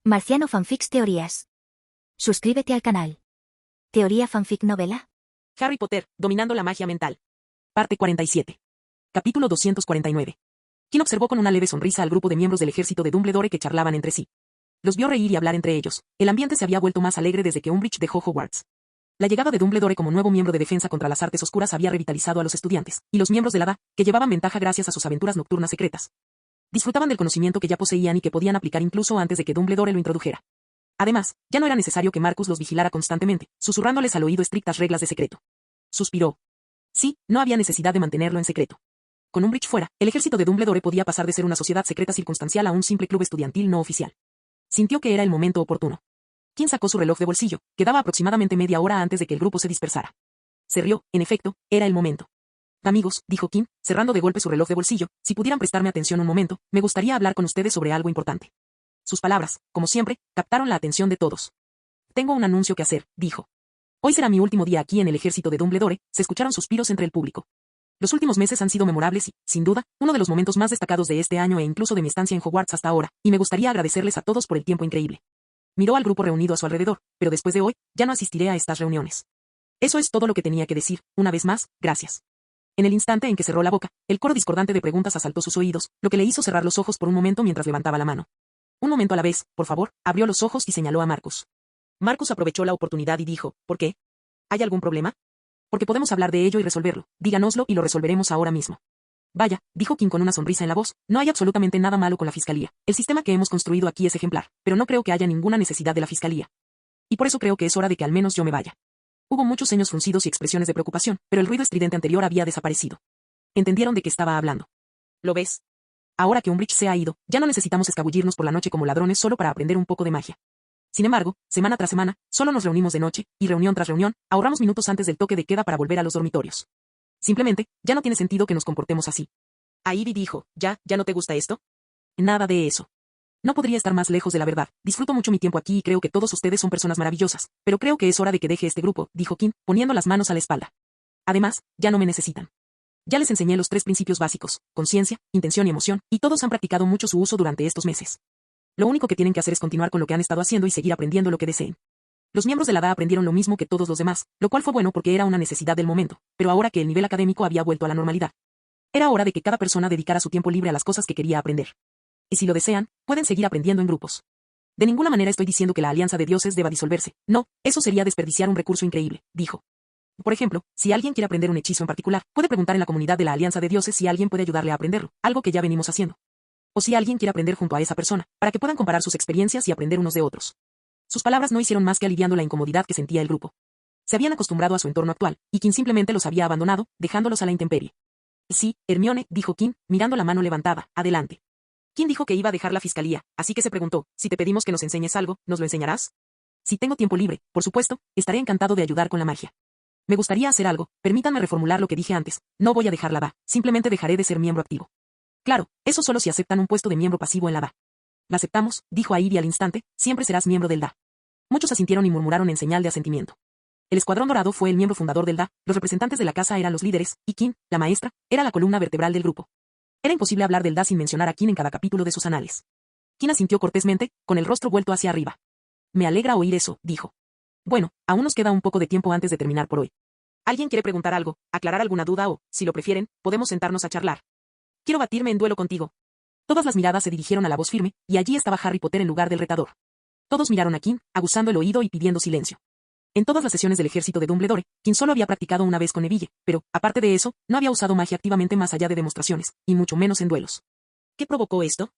Marciano Fanfics Teorías. Suscríbete al canal. Teoría Fanfic Novela. Harry Potter, dominando la magia mental. Parte 47. Capítulo 249. Quien observó con una leve sonrisa al grupo de miembros del ejército de Dumbledore que charlaban entre sí. Los vio reír y hablar entre ellos. El ambiente se había vuelto más alegre desde que Umbridge dejó Hogwarts. La llegada de Dumbledore como nuevo miembro de defensa contra las artes oscuras había revitalizado a los estudiantes, y los miembros de la DA, que llevaban ventaja gracias a sus aventuras nocturnas secretas. Disfrutaban del conocimiento que ya poseían y que podían aplicar incluso antes de que Dumbledore lo introdujera. Además, ya no era necesario que Marcus los vigilara constantemente, susurrándoles al oído estrictas reglas de secreto. Suspiró. Sí, no había necesidad de mantenerlo en secreto. Con Umbridge fuera, el ejército de Dumbledore podía pasar de ser una sociedad secreta circunstancial a un simple club estudiantil no oficial. Sintió que era el momento oportuno. Quien sacó su reloj de bolsillo, quedaba aproximadamente media hora antes de que el grupo se dispersara. Se rió, en efecto, era el momento. Amigos, dijo Kim, cerrando de golpe su reloj de bolsillo, si pudieran prestarme atención un momento, me gustaría hablar con ustedes sobre algo importante. Sus palabras, como siempre, captaron la atención de todos. Tengo un anuncio que hacer, dijo. Hoy será mi último día aquí en el ejército de Dumbledore, se escucharon suspiros entre el público. Los últimos meses han sido memorables y, sin duda, uno de los momentos más destacados de este año e incluso de mi estancia en Hogwarts hasta ahora, y me gustaría agradecerles a todos por el tiempo increíble. Miró al grupo reunido a su alrededor, pero después de hoy, ya no asistiré a estas reuniones. Eso es todo lo que tenía que decir, una vez más, gracias. En el instante en que cerró la boca, el coro discordante de preguntas asaltó sus oídos, lo que le hizo cerrar los ojos por un momento mientras levantaba la mano. Un momento a la vez, por favor, abrió los ojos y señaló a Marcus. Marcus aprovechó la oportunidad y dijo, ¿por qué? ¿Hay algún problema? Porque podemos hablar de ello y resolverlo, díganoslo y lo resolveremos ahora mismo. Vaya, dijo Kim con una sonrisa en la voz, no hay absolutamente nada malo con la fiscalía. El sistema que hemos construido aquí es ejemplar, pero no creo que haya ninguna necesidad de la fiscalía. Y por eso creo que es hora de que al menos yo me vaya. Hubo muchos ceños fruncidos y expresiones de preocupación, pero el ruido estridente anterior había desaparecido. Entendieron de qué estaba hablando. ¿Lo ves? Ahora que Umbridge se ha ido, ya no necesitamos escabullirnos por la noche como ladrones solo para aprender un poco de magia. Sin embargo, semana tras semana, solo nos reunimos de noche, y reunión tras reunión, ahorramos minutos antes del toque de queda para volver a los dormitorios. Simplemente, ya no tiene sentido que nos comportemos así. A Ivy dijo, ¿ya no te gusta esto? Nada de eso. No podría estar más lejos de la verdad. Disfruto mucho mi tiempo aquí y creo que todos ustedes son personas maravillosas, pero creo que es hora de que deje este grupo, dijo Kim, poniendo las manos a la espalda. Además, ya no me necesitan. Ya les enseñé los 3 principios básicos, conciencia, intención y emoción, y todos han practicado mucho su uso durante estos meses. Lo único que tienen que hacer es continuar con lo que han estado haciendo y seguir aprendiendo lo que deseen. Los miembros de la DA aprendieron lo mismo que todos los demás, lo cual fue bueno porque era una necesidad del momento, pero ahora que el nivel académico había vuelto a la normalidad, era hora de que cada persona dedicara su tiempo libre a las cosas que quería aprender. Y si lo desean, pueden seguir aprendiendo en grupos. De ninguna manera estoy diciendo que la Alianza de Dioses deba disolverse. No, eso sería desperdiciar un recurso increíble, dijo. Por ejemplo, si alguien quiere aprender un hechizo en particular, puede preguntar en la comunidad de la Alianza de Dioses si alguien puede ayudarle a aprenderlo, algo que ya venimos haciendo. O si alguien quiere aprender junto a esa persona, para que puedan comparar sus experiencias y aprender unos de otros. Sus palabras no hicieron más que aliviando la incomodidad que sentía el grupo. Se habían acostumbrado a su entorno actual, y Kim simplemente los había abandonado, dejándolos a la intemperie. Sí, Hermione, dijo Kim, mirando la mano levantada, adelante. ¿Quién dijo que iba a dejar la fiscalía? Así que se preguntó, si te pedimos que nos enseñes algo, ¿nos lo enseñarás? Si tengo tiempo libre, por supuesto, estaré encantado de ayudar con la magia. Me gustaría hacer algo, permítanme reformular lo que dije antes, no voy a dejar la DA, simplemente dejaré de ser miembro activo. Claro, eso solo si aceptan un puesto de miembro pasivo en la DA. La aceptamos, dijo a Ivy al instante, siempre serás miembro del DA. Muchos asintieron y murmuraron en señal de asentimiento. El Escuadrón Dorado fue el miembro fundador del DA, los representantes de la casa eran los líderes, y Kim, la maestra, era la columna vertebral del grupo. Era imposible hablar del DA sin mencionar a Kim en cada capítulo de sus anales. Kim asintió cortésmente, con el rostro vuelto hacia arriba. Me alegra oír eso, dijo. Bueno, aún nos queda un poco de tiempo antes de terminar por hoy. ¿Alguien quiere preguntar algo, aclarar alguna duda o, si lo prefieren, podemos sentarnos a charlar? Quiero batirme en duelo contigo. Todas las miradas se dirigieron a la voz firme, y allí estaba Harry Potter en lugar del retador. Todos miraron a Kim, aguzando el oído y pidiendo silencio. En todas las sesiones del ejército de Dumbledore, Kim solo había practicado una vez con Neville, pero, aparte de eso, no había usado magia activamente más allá de demostraciones, y mucho menos en duelos. ¿Qué provocó esto?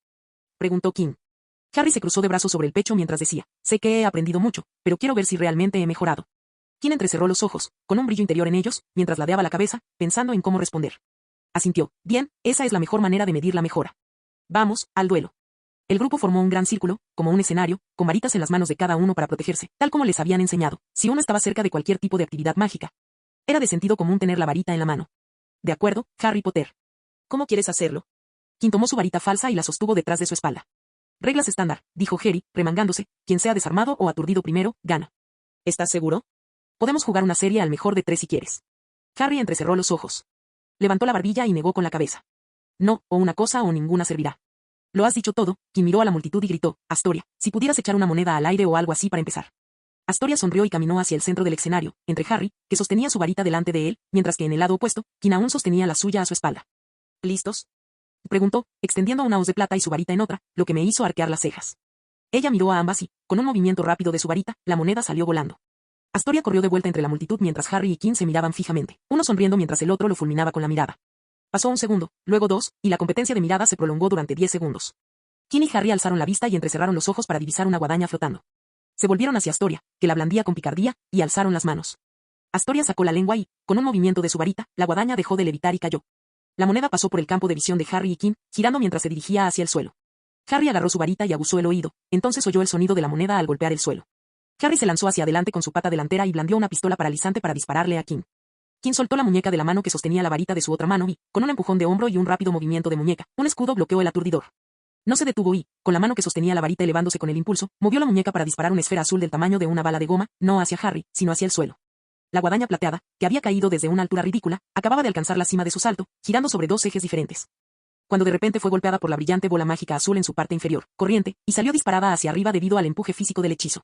Preguntó Kim. Harry se cruzó de brazos sobre el pecho mientras decía, sé que he aprendido mucho, pero quiero ver si realmente he mejorado. Kim entrecerró los ojos, con un brillo interior en ellos, mientras ladeaba la cabeza, pensando en cómo responder. Asintió, bien, esa es la mejor manera de medir la mejora. Vamos, al duelo. El grupo formó un gran círculo, como un escenario, con varitas en las manos de cada uno para protegerse, tal como les habían enseñado, si uno estaba cerca de cualquier tipo de actividad mágica. Era de sentido común tener la varita en la mano. De acuerdo, Harry Potter. ¿Cómo quieres hacerlo? Kim tomó su varita falsa y la sostuvo detrás de su espalda. Reglas estándar, dijo Harry, remangándose, quien sea desarmado o aturdido primero, gana. ¿Estás seguro? Podemos jugar una serie al mejor de 3 si quieres. Harry entrecerró los ojos. Levantó la barbilla y negó con la cabeza. No, o una cosa o ninguna servirá. Lo has dicho todo. Kim miró a la multitud y gritó, Astoria, si pudieras echar una moneda al aire o algo así para empezar. Astoria sonrió y caminó hacia el centro del escenario, entre Harry, que sostenía su varita delante de él, mientras que en el lado opuesto, Kim aún sostenía la suya a su espalda. ¿Listos?, preguntó, extendiendo una hoz de plata y su varita en otra, lo que me hizo arquear las cejas. Ella miró a ambas y, con un movimiento rápido de su varita, la moneda salió volando. Astoria corrió de vuelta entre la multitud mientras Harry y Kim se miraban fijamente, uno sonriendo mientras el otro lo fulminaba con la mirada. Pasó un segundo, luego dos, y la competencia de miradas se prolongó durante 10 segundos. Kim y Harry alzaron la vista y entrecerraron los ojos para divisar una guadaña flotando. Se volvieron hacia Astoria, que la blandía con picardía, y alzaron las manos. Astoria sacó la lengua y, con un movimiento de su varita, la guadaña dejó de levitar y cayó. La moneda pasó por el campo de visión de Harry y Kim, girando mientras se dirigía hacia el suelo. Harry agarró su varita y aguzó el oído, entonces oyó el sonido de la moneda al golpear el suelo. Harry se lanzó hacia adelante con su pata delantera y blandió una pistola paralizante para dispararle a Kim. Kim soltó la muñeca de la mano que sostenía la varita de su otra mano y, con un empujón de hombro y un rápido movimiento de muñeca, un escudo bloqueó el aturdidor. No se detuvo y, con la mano que sostenía la varita elevándose con el impulso, movió la muñeca para disparar una esfera azul del tamaño de una bala de goma, no hacia Harry, sino hacia el suelo. La guadaña plateada, que había caído desde una altura ridícula, acababa de alcanzar la cima de su salto, girando sobre dos ejes diferentes. Cuando de repente fue golpeada por la brillante bola mágica azul en su parte inferior, corriente, y salió disparada hacia arriba debido al empuje físico del hechizo.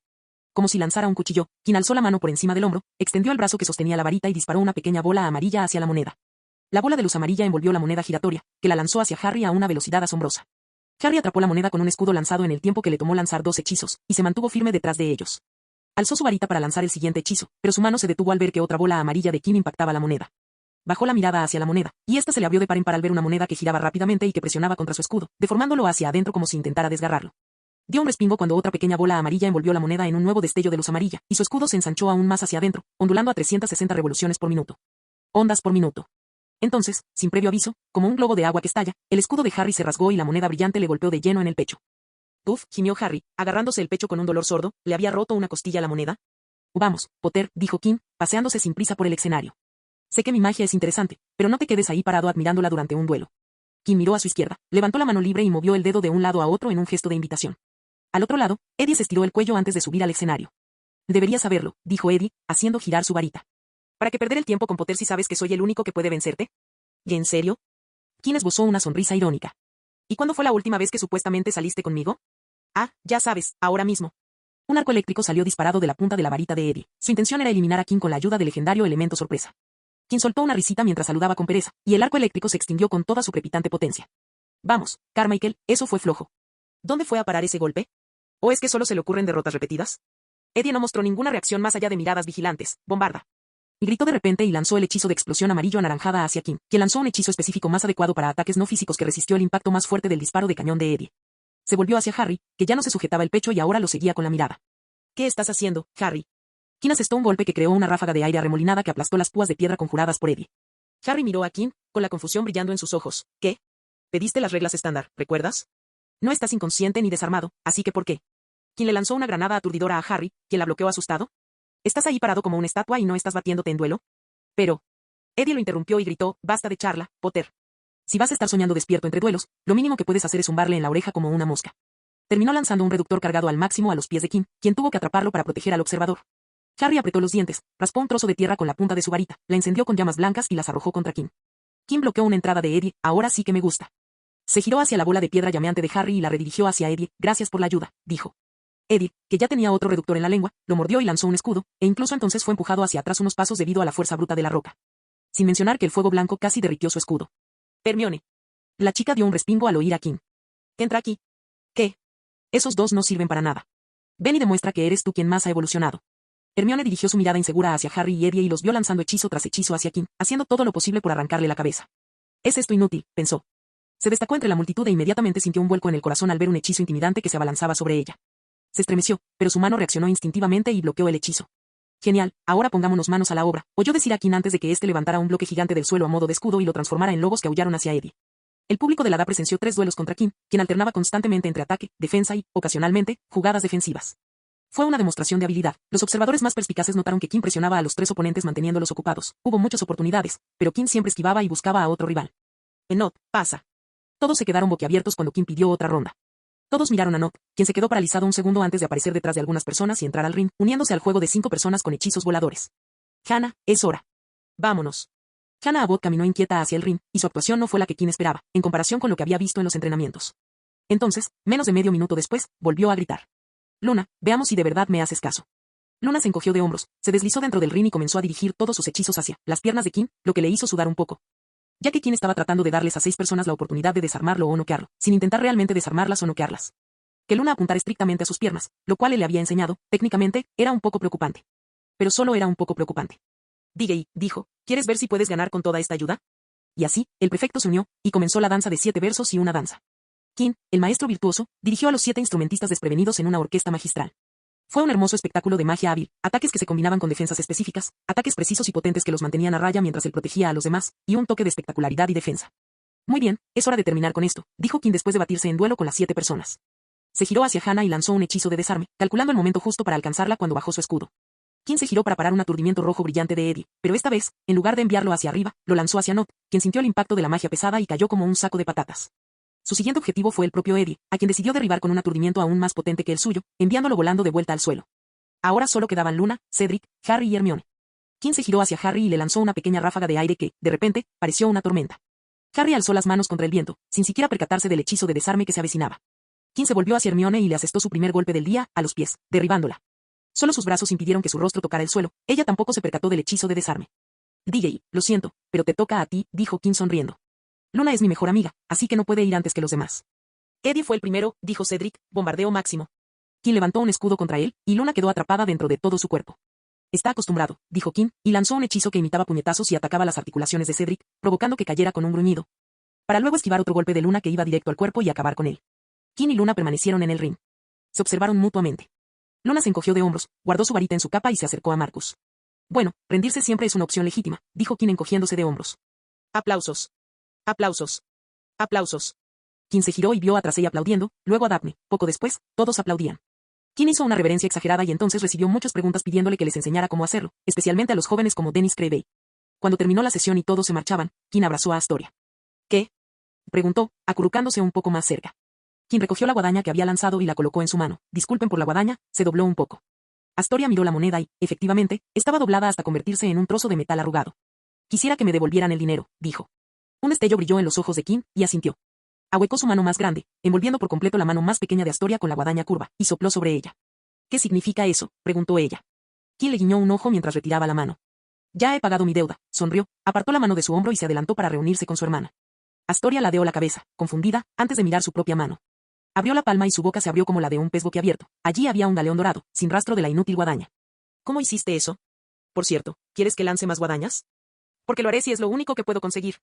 Como si lanzara un cuchillo, Kim alzó la mano por encima del hombro, extendió el brazo que sostenía la varita y disparó una pequeña bola amarilla hacia la moneda. La bola de luz amarilla envolvió la moneda giratoria, que la lanzó hacia Harry a una velocidad asombrosa. Harry atrapó la moneda con un escudo lanzado en el tiempo que le tomó lanzar 2 hechizos, y se mantuvo firme detrás de ellos. Alzó su varita para lanzar el siguiente hechizo, pero su mano se detuvo al ver que otra bola amarilla de Kim impactaba la moneda. Bajó la mirada hacia la moneda, y ésta se le abrió de par en par al ver una moneda que giraba rápidamente y que presionaba contra su escudo, deformándolo hacia adentro como si intentara desgarrarlo. Dio un respingo cuando otra pequeña bola amarilla envolvió la moneda en un nuevo destello de luz amarilla, y su escudo se ensanchó aún más hacia adentro, ondulando a 360 revoluciones por minuto. Ondas por minuto. Entonces, sin previo aviso, como un globo de agua que estalla, el escudo de Harry se rasgó y la moneda brillante le golpeó de lleno en el pecho. Uf, gimió Harry, agarrándose el pecho con un dolor sordo, ¿le había roto una costilla a la moneda? Vamos, Potter, dijo Kim, paseándose sin prisa por el escenario. Sé que mi magia es interesante, pero no te quedes ahí parado admirándola durante un duelo. Kim miró a su izquierda, levantó la mano libre y movió el dedo de un lado a otro en un gesto de invitación. Al otro lado, Eddie se estiró el cuello antes de subir al escenario. Deberías saberlo, dijo Eddie, haciendo girar su varita. ¿Para qué perder el tiempo con Potter si sabes que soy el único que puede vencerte? ¿Y en serio? Kim esbozó una sonrisa irónica. ¿Y cuándo fue la última vez que supuestamente saliste conmigo? Ah, ya sabes, ahora mismo. Un arco eléctrico salió disparado de la punta de la varita de Eddie. Su intención era eliminar a Kim con la ayuda del legendario elemento sorpresa. Kim soltó una risita mientras saludaba con pereza, y el arco eléctrico se extinguió con toda su crepitante potencia. Vamos, Carmichael, eso fue flojo. ¿Dónde fue a parar ese golpe? ¿O es que solo se le ocurren derrotas repetidas? Eddie no mostró ninguna reacción más allá de miradas vigilantes. Bombarda. Gritó de repente y lanzó el hechizo de explosión amarillo-anaranjada hacia Kim, quien lanzó un hechizo específico más adecuado para ataques no físicos que resistió el impacto más fuerte del disparo de cañón de Eddie. Se volvió hacia Harry, que ya no se sujetaba el pecho y ahora lo seguía con la mirada. ¿Qué estás haciendo, Harry? Kim asestó un golpe que creó una ráfaga de aire arremolinada que aplastó las púas de piedra conjuradas por Eddie. Harry miró a Kim, con la confusión brillando en sus ojos. ¿Qué? Pediste las reglas estándar, ¿recuerdas? No estás inconsciente ni desarmado, así que ¿por qué? Kim le lanzó una granada aturdidora a Harry, quien la bloqueó asustado. ¿Estás ahí parado como una estatua y no estás batiéndote en duelo? Pero... Eddie lo interrumpió y gritó, basta de charla, Potter. Si vas a estar soñando despierto entre duelos, lo mínimo que puedes hacer es zumbarle en la oreja como una mosca. Terminó lanzando un reductor cargado al máximo a los pies de Kim, quien tuvo que atraparlo para proteger al observador. Harry apretó los dientes, raspó un trozo de tierra con la punta de su varita, la encendió con llamas blancas y las arrojó contra Kim. Kim bloqueó una entrada de Eddie, ahora sí que me gusta. Se giró hacia la bola de piedra llameante de Harry y la redirigió hacia Eddie, gracias por la ayuda, dijo. Eddie, que ya tenía otro reductor en la lengua, lo mordió y lanzó un escudo, e incluso entonces fue empujado hacia atrás unos pasos debido a la fuerza bruta de la roca. Sin mencionar que el fuego blanco casi derritió su escudo. Hermione. La chica dio un respingo al oír a Kim. Entra aquí. ¿Qué? Esos dos no sirven para nada. Ven y demuestra que eres tú quien más ha evolucionado. Hermione dirigió su mirada insegura hacia Harry y Eddie y los vio lanzando hechizo tras hechizo hacia Kim, haciendo todo lo posible por arrancarle la cabeza. Es esto inútil, pensó. Se destacó entre la multitud e inmediatamente sintió un vuelco en el corazón al ver un hechizo intimidante que se abalanzaba sobre ella. Se estremeció, pero su mano reaccionó instintivamente y bloqueó el hechizo. Genial, ahora pongámonos manos a la obra, oyó decir a Kim antes de que éste levantara un bloque gigante del suelo a modo de escudo y lo transformara en lobos que aullaron hacia Eddie. El público de la DA presenció 3 duelos contra Kim, quien alternaba constantemente entre ataque, defensa y, ocasionalmente, jugadas defensivas. Fue una demostración de habilidad. Los observadores más perspicaces notaron que Kim presionaba a los 3 oponentes manteniéndolos ocupados. Hubo muchas oportunidades, pero Kim siempre esquivaba y buscaba a otro rival. Enoch, pasa. Todos se quedaron boquiabiertos cuando Kim pidió otra ronda. Todos miraron a Enoch, quien se quedó paralizado un segundo antes de aparecer detrás de algunas personas y entrar al ring, uniéndose al juego de 5 personas con hechizos voladores. Hannah, es hora. Vámonos. Hannah Abbott caminó inquieta hacia el ring, y su actuación no fue la que Kim esperaba, en comparación con lo que había visto en los entrenamientos. Entonces, menos de medio minuto después, volvió a gritar. Luna, veamos si de verdad me haces caso. Luna se encogió de hombros, se deslizó dentro del ring y comenzó a dirigir todos sus hechizos hacia las piernas de Kim, lo que le hizo sudar un poco. Ya que Kim estaba tratando de darles a 6 personas la oportunidad de desarmarlo o noquearlo, sin intentar realmente desarmarlas o noquearlas. Que Luna apuntara estrictamente a sus piernas, lo cual él le había enseñado, técnicamente, era un poco preocupante. Pero solo era un poco preocupante. DJ, dijo, ¿quieres ver si puedes ganar con toda esta ayuda? Y así, el prefecto se unió, y comenzó la danza de 7 versos y una danza. Kim, el maestro virtuoso, dirigió a los 7 instrumentistas desprevenidos en una orquesta magistral. Fue un hermoso espectáculo de magia hábil, ataques que se combinaban con defensas específicas, ataques precisos y potentes que los mantenían a raya mientras él protegía a los demás, y un toque de espectacularidad y defensa. Muy bien, es hora de terminar con esto, dijo Kim después de batirse en duelo con las 7 personas. Se giró hacia Hannah y lanzó un hechizo de desarme, calculando el momento justo para alcanzarla cuando bajó su escudo. Kim se giró para parar un aturdimiento rojo brillante de Eddie, pero esta vez, en lugar de enviarlo hacia arriba, lo lanzó hacia Not, quien sintió el impacto de la magia pesada y cayó como un saco de patatas. Su siguiente objetivo fue el propio Eddie, a quien decidió derribar con un aturdimiento aún más potente que el suyo, enviándolo volando de vuelta al suelo. Ahora solo quedaban Luna, Cedric, Harry y Hermione. Kim se giró hacia Harry y le lanzó una pequeña ráfaga de aire que, de repente, pareció una tormenta. Harry alzó las manos contra el viento, sin siquiera percatarse del hechizo de desarme que se avecinaba. Kim se volvió hacia Hermione y le asestó su primer golpe del día, a los pies, derribándola. Solo sus brazos impidieron que su rostro tocara el suelo, ella tampoco se percató del hechizo de desarme. DJ, lo siento, pero te toca a ti, dijo Kim sonriendo. Luna es mi mejor amiga, así que no puede ir antes que los demás. Eddie fue el primero, dijo Cedric, bombardeo máximo. Kim levantó un escudo contra él, y Luna quedó atrapada dentro de todo su cuerpo. Está acostumbrado, dijo Kim, y lanzó un hechizo que imitaba puñetazos y atacaba las articulaciones de Cedric, provocando que cayera con un gruñido. Para luego esquivar otro golpe de Luna que iba directo al cuerpo y acabar con él. Kim y Luna permanecieron en el ring. Se observaron mutuamente. Luna se encogió de hombros, guardó su varita en su capa y se acercó a Marcus. Bueno, rendirse siempre es una opción legítima, dijo Kim encogiéndose de hombros. Aplausos. Aplausos. Aplausos. Kim se giró y vio a Tracey aplaudiendo, luego a Daphne. Poco después, todos aplaudían. Kim hizo una reverencia exagerada y entonces recibió muchas preguntas pidiéndole que les enseñara cómo hacerlo, especialmente a los jóvenes como Dennis Creevey. Cuando terminó la sesión y todos se marchaban, Kim abrazó a Astoria. ¿Qué? Preguntó, acurrucándose un poco más cerca. Kim recogió la guadaña que había lanzado y la colocó en su mano. Disculpen por la guadaña, se dobló un poco. Astoria miró la moneda y, efectivamente, estaba doblada hasta convertirse en un trozo de metal arrugado. Quisiera que me devolvieran el dinero, dijo. Un destello brilló en los ojos de Kim, y asintió. Ahuecó su mano más grande, envolviendo por completo la mano más pequeña de Astoria con la guadaña curva, y sopló sobre ella. ¿Qué significa eso?, preguntó ella. Kim le guiñó un ojo mientras retiraba la mano. Ya he pagado mi deuda, sonrió, apartó la mano de su hombro y se adelantó para reunirse con su hermana. Astoria ladeó la cabeza, confundida, antes de mirar su propia mano. Abrió la palma y su boca se abrió como la de un pez boquiabierto. Allí había un galeón dorado, sin rastro de la inútil guadaña. ¿Cómo hiciste eso? Por cierto, ¿quieres que lance más guadañas? Porque lo haré si es lo único que puedo conseguir.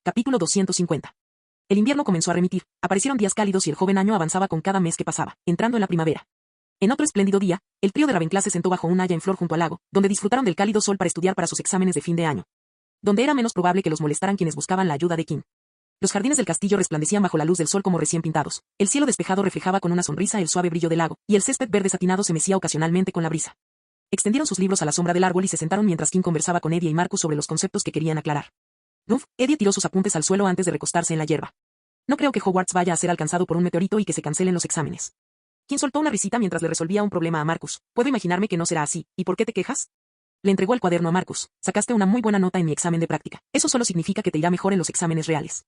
Capítulo 250. El invierno comenzó a remitir, aparecieron días cálidos y el joven año avanzaba con cada mes que pasaba, entrando en la primavera. En otro espléndido día, el trío de Ravenclaw se sentó bajo un haya en flor junto al lago, donde disfrutaron del cálido sol para estudiar para sus exámenes de fin de año. Donde era menos probable que los molestaran quienes buscaban la ayuda de Kim. Los jardines del castillo resplandecían bajo la luz del sol como recién pintados, el cielo despejado reflejaba con una sonrisa el suave brillo del lago, y el césped verde satinado se mecía ocasionalmente con la brisa. Extendieron sus libros a la sombra del árbol y se sentaron mientras Kim conversaba con Eddie y Marcus sobre los conceptos que querían aclarar. Eddie tiró sus apuntes al suelo antes de recostarse en la hierba. No creo que Hogwarts vaya a ser alcanzado por un meteorito y que se cancelen los exámenes. Kim soltó una risita mientras le resolvía un problema a Marcus. Puedo imaginarme que no será así. ¿Y por qué te quejas? Le entregó el cuaderno a Marcus. Sacaste una muy buena nota en mi examen de práctica. Eso solo significa que te irá mejor en los exámenes reales.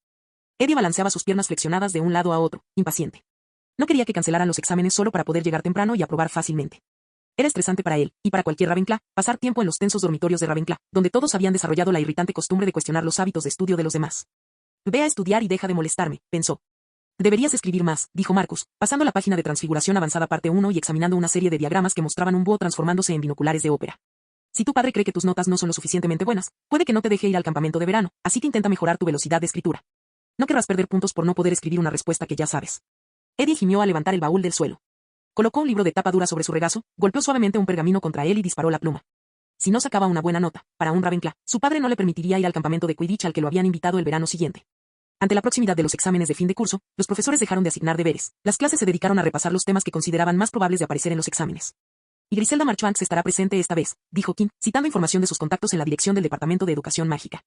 Eddie balanceaba sus piernas flexionadas de un lado a otro, impaciente. No quería que cancelaran los exámenes solo para poder llegar temprano y aprobar fácilmente. Era estresante para él, y para cualquier Ravenclaw, pasar tiempo en los tensos dormitorios de Ravenclaw, donde todos habían desarrollado la irritante costumbre de cuestionar los hábitos de estudio de los demás. Ve a estudiar y deja de molestarme, pensó. Deberías escribir más, dijo Marcus, pasando la página de Transfiguración Avanzada parte 1 y examinando una serie de diagramas que mostraban un búho transformándose en binoculares de ópera. Si tu padre cree que tus notas no son lo suficientemente buenas, puede que no te deje ir al campamento de verano, así que intenta mejorar tu velocidad de escritura. No querrás perder puntos por no poder escribir una respuesta que ya sabes. Eddie gimió al levantar el baúl del suelo. Colocó un libro de tapa dura sobre su regazo, golpeó suavemente un pergamino contra él y disparó la pluma. Si no sacaba una buena nota, para un Ravenclaw, su padre no le permitiría ir al campamento de Quidditch al que lo habían invitado el verano siguiente. Ante la proximidad de los exámenes de fin de curso, los profesores dejaron de asignar deberes. Las clases se dedicaron a repasar los temas que consideraban más probables de aparecer en los exámenes. Y Griselda Marchbanks estará presente esta vez, dijo Kim, citando información de sus contactos en la dirección del Departamento de Educación Mágica.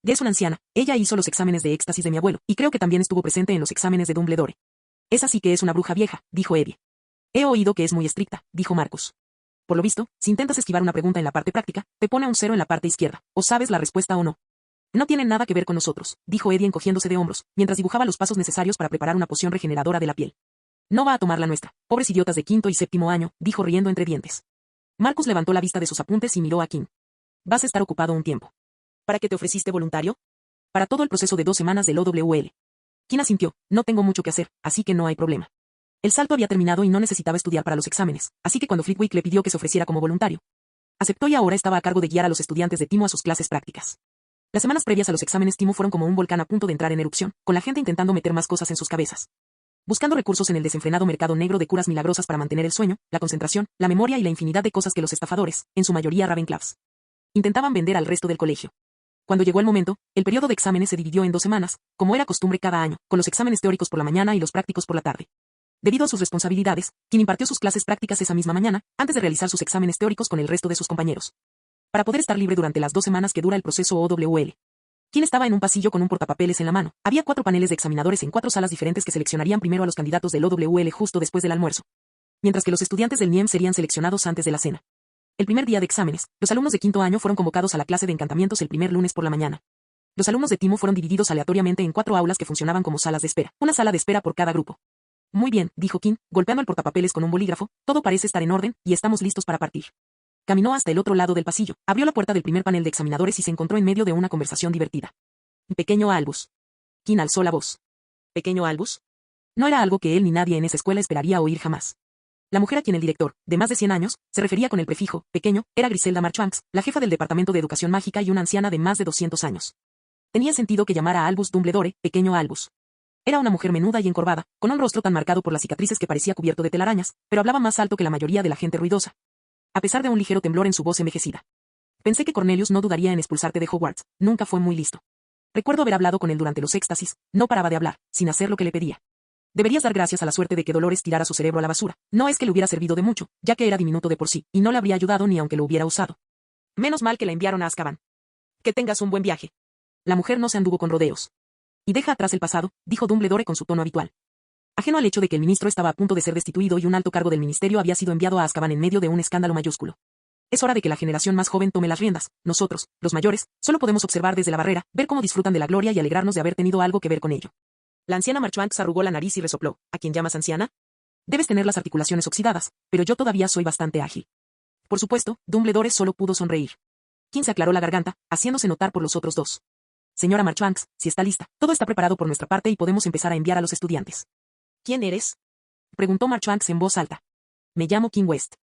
Es una anciana, ella hizo los exámenes de éxtasis de mi abuelo, y creo que también estuvo presente en los exámenes de Dumbledore. Esa sí que es una bruja vieja, dijo Eddie. He oído que es muy estricta, dijo Marcus. Por lo visto, si intentas esquivar una pregunta en la parte práctica, te pone un 0 en la parte izquierda, o sabes la respuesta o no. No tienen nada que ver con nosotros, dijo Eddie encogiéndose de hombros, mientras dibujaba los pasos necesarios para preparar una poción regeneradora de la piel. No va a tomar la nuestra. Pobres idiotas de quinto y séptimo año, dijo riendo entre dientes. Marcus levantó la vista de sus apuntes y miró a Kim. Vas a estar ocupado un tiempo. ¿Para qué te ofreciste voluntario? Para todo el proceso de 2 semanas del OWL. Kim asintió. No tengo mucho que hacer, así que no hay problema. El salto había terminado y no necesitaba estudiar para los exámenes, así que cuando Flitwick le pidió que se ofreciera como voluntario, aceptó y ahora estaba a cargo de guiar a los estudiantes de Timo a sus clases prácticas. Las semanas previas a los exámenes Timo fueron como un volcán a punto de entrar en erupción, con la gente intentando meter más cosas en sus cabezas. Buscando recursos en el desenfrenado mercado negro de curas milagrosas para mantener el sueño, la concentración, la memoria y la infinidad de cosas que los estafadores, en su mayoría Ravenclaws, intentaban vender al resto del colegio. Cuando llegó el momento, el periodo de exámenes se dividió en 2 semanas, como era costumbre cada año, con los exámenes teóricos por la mañana y los prácticos por la tarde. Debido a sus responsabilidades, Kim impartió sus clases prácticas esa misma mañana, antes de realizar sus exámenes teóricos con el resto de sus compañeros. Para poder estar libre durante las 2 semanas que dura el proceso OWL. Kim estaba en un pasillo con un portapapeles en la mano. Había 4 paneles de examinadores en 4 salas diferentes que seleccionarían primero a los candidatos del OWL justo después del almuerzo, mientras que los estudiantes del NIEM serían seleccionados antes de la cena. El primer día de exámenes, los alumnos de quinto año fueron convocados a la clase de encantamientos el primer lunes por la mañana. Los alumnos de Timo fueron divididos aleatoriamente en 4 aulas que funcionaban como salas de espera, una sala de espera por cada grupo. Muy bien, dijo Kim, golpeando el portapapeles con un bolígrafo, todo parece estar en orden, y estamos listos para partir. Caminó hasta el otro lado del pasillo, abrió la puerta del primer panel de examinadores y se encontró en medio de una conversación divertida. Pequeño Albus. Kim alzó la voz. ¿Pequeño Albus? No era algo que él ni nadie en esa escuela esperaría oír jamás. La mujer a quien el director, de más de 100 años, se refería con el prefijo, pequeño, era Griselda Marchbanks, la jefa del Departamento de Educación Mágica y una anciana de más de 200 años. Tenía sentido que llamara a Albus Dumbledore, pequeño Albus. Era una mujer menuda y encorvada, con un rostro tan marcado por las cicatrices que parecía cubierto de telarañas, pero hablaba más alto que la mayoría de la gente ruidosa, a pesar de un ligero temblor en su voz envejecida. Pensé que Cornelius no dudaría en expulsarte de Hogwarts, nunca fue muy listo. Recuerdo haber hablado con él durante los éxtasis, no paraba de hablar, sin hacer lo que le pedía. Deberías dar gracias a la suerte de que Dolores tirara su cerebro a la basura. No es que le hubiera servido de mucho, ya que era diminuto de por sí, y no le habría ayudado ni aunque lo hubiera usado. Menos mal que la enviaron a Azkaban. Que tengas un buen viaje. La mujer no se anduvo con rodeos. Y deja atrás el pasado, dijo Dumbledore con su tono habitual. Ajeno al hecho de que el ministro estaba a punto de ser destituido y un alto cargo del ministerio había sido enviado a Azkaban en medio de un escándalo mayúsculo. Es hora de que la generación más joven tome las riendas. Nosotros, los mayores, solo podemos observar desde la barrera, ver cómo disfrutan de la gloria y alegrarnos de haber tenido algo que ver con ello. La anciana Marchbanks arrugó la nariz y resopló. ¿A quién llamas anciana? Debes tener las articulaciones oxidadas, pero yo todavía soy bastante ágil. Por supuesto, Dumbledore solo pudo sonreír. Kim se aclaró la garganta, haciéndose notar por los otros dos. Señora Marchbanks, si está lista, todo está preparado por nuestra parte y podemos empezar a enviar a los estudiantes. ¿Quién eres? Preguntó Marchbanks en voz alta. Me llamo Kim West.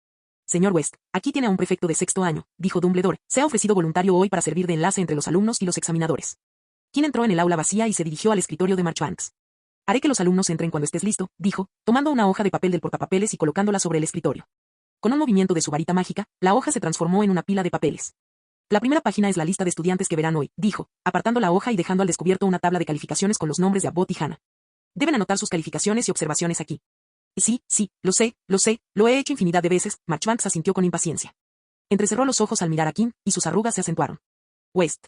Señor West, aquí tiene a un prefecto de 6º año, dijo Dumbledore. Se ha ofrecido voluntario hoy para servir de enlace entre los alumnos y los examinadores. Kim entró en el aula vacía y se dirigió al escritorio de Marchbanks. Haré que los alumnos entren cuando estés listo, dijo, tomando una hoja de papel del portapapeles y colocándola sobre el escritorio. Con un movimiento de su varita mágica, la hoja se transformó en una pila de papeles. La primera página es la lista de estudiantes que verán hoy, dijo, apartando la hoja y dejando al descubierto una tabla de calificaciones con los nombres de Abbott y Hannah. Deben anotar sus calificaciones y observaciones aquí. Sí, lo he hecho infinidad de veces, Marchbanks asintió con impaciencia. Entrecerró los ojos al mirar a Kim, y sus arrugas se acentuaron. West.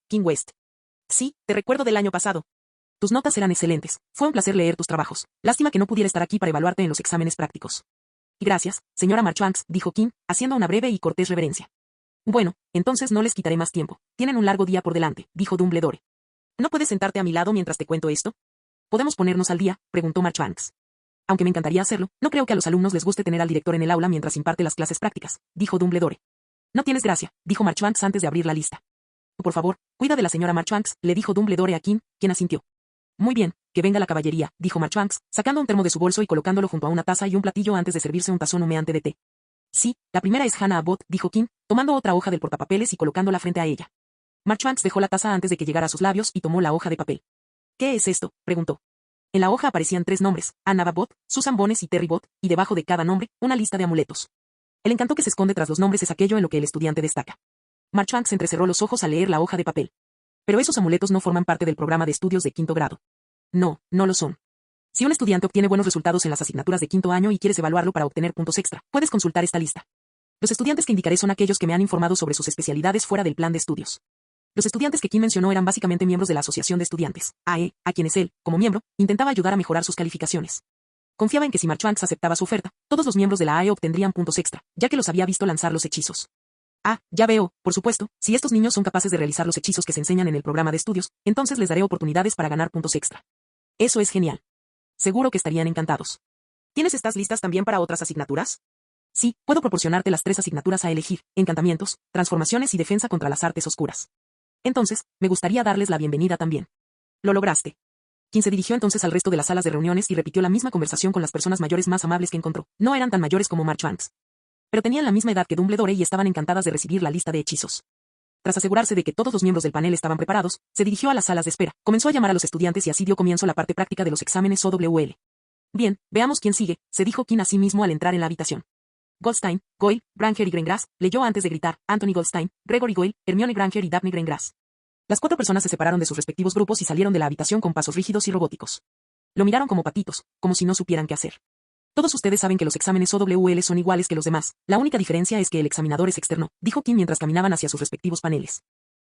Kim West. Sí, te recuerdo del año pasado. Tus notas eran excelentes, fue un placer leer tus trabajos. Lástima que no pudiera estar aquí para evaluarte en los exámenes prácticos. Gracias, señora Marchbanks, dijo Kim, haciendo una breve y cortés reverencia. Bueno, entonces no les quitaré más tiempo. Tienen un largo día por delante, dijo Dumbledore. ¿No puedes sentarte a mi lado mientras te cuento esto? ¿Podemos ponernos al día?, preguntó Marchbanks. Aunque me encantaría hacerlo, no creo que a los alumnos les guste tener al director en el aula mientras imparte las clases prácticas, dijo Dumbledore. No tienes gracia, dijo Marchbanks antes de abrir la lista. Por favor, cuida de la señora Marchbanks, le dijo Dumbledore a Kim, quien asintió. Muy bien, que venga la caballería, dijo Marchbanks, sacando un termo de su bolso y colocándolo junto a una taza y un platillo antes de servirse un tazón humeante de té. Sí, la primera es Hannah Abbott, dijo Kim, tomando otra hoja del portapapeles y colocándola frente a ella. Marchbanks dejó la taza antes de que llegara a sus labios y tomó la hoja de papel. ¿Qué es esto?, preguntó. En la hoja aparecían 3 nombres, Anna Abbott, Susan Bones y Terry Bott, y debajo de cada nombre, una lista de amuletos. El encanto que se esconde tras los nombres es aquello en lo que el estudiante destaca. Marchbanks entrecerró los ojos al leer la hoja de papel. Pero esos amuletos no forman parte del programa de estudios de 5º grado. No, no lo son. Si un estudiante obtiene buenos resultados en las asignaturas de 5º año y quieres evaluarlo para obtener puntos extra, puedes consultar esta lista. Los estudiantes que indicaré son aquellos que me han informado sobre sus especialidades fuera del plan de estudios. Los estudiantes que Kim mencionó eran básicamente miembros de la Asociación de Estudiantes, AE, a quienes él, como miembro, intentaba ayudar a mejorar sus calificaciones. Confiaba en que si Marchbanks aceptaba su oferta, todos los miembros de la AE obtendrían puntos extra, ya que los había visto lanzar los hechizos. Ah, ya veo, por supuesto, si estos niños son capaces de realizar los hechizos que se enseñan en el programa de estudios, entonces les daré oportunidades para ganar puntos extra. Eso es genial. Seguro que estarían encantados. ¿Tienes estas listas también para otras asignaturas? Sí, puedo proporcionarte las 3 asignaturas a elegir: encantamientos, transformaciones y defensa contra las artes oscuras. Entonces, me gustaría darles la bienvenida también. Lo lograste. Quien se dirigió entonces al resto de las salas de reuniones y repitió la misma conversación con las personas mayores más amables que encontró. No eran tan mayores como Marchbanks, pero tenían la misma edad que Dumbledore y estaban encantadas de recibir la lista de hechizos. Tras asegurarse de que todos los miembros del panel estaban preparados, se dirigió a las salas de espera, comenzó a llamar a los estudiantes y así dio comienzo la parte práctica de los exámenes OWL. Bien, veamos quién sigue, se dijo King a sí mismo al entrar en la habitación. Goldstein, Goyle, Granger y Greengrass, leyó antes de gritar: Anthony Goldstein, Gregory Goyle, Hermione Granger y Daphne Greengrass. Las 4 personas se separaron de sus respectivos grupos y salieron de la habitación con pasos rígidos y robóticos. Lo miraron como patitos, como si no supieran qué hacer. Todos ustedes saben que los exámenes OWL son iguales que los demás, la única diferencia es que el examinador es externo, dijo King mientras caminaban hacia sus respectivos paneles.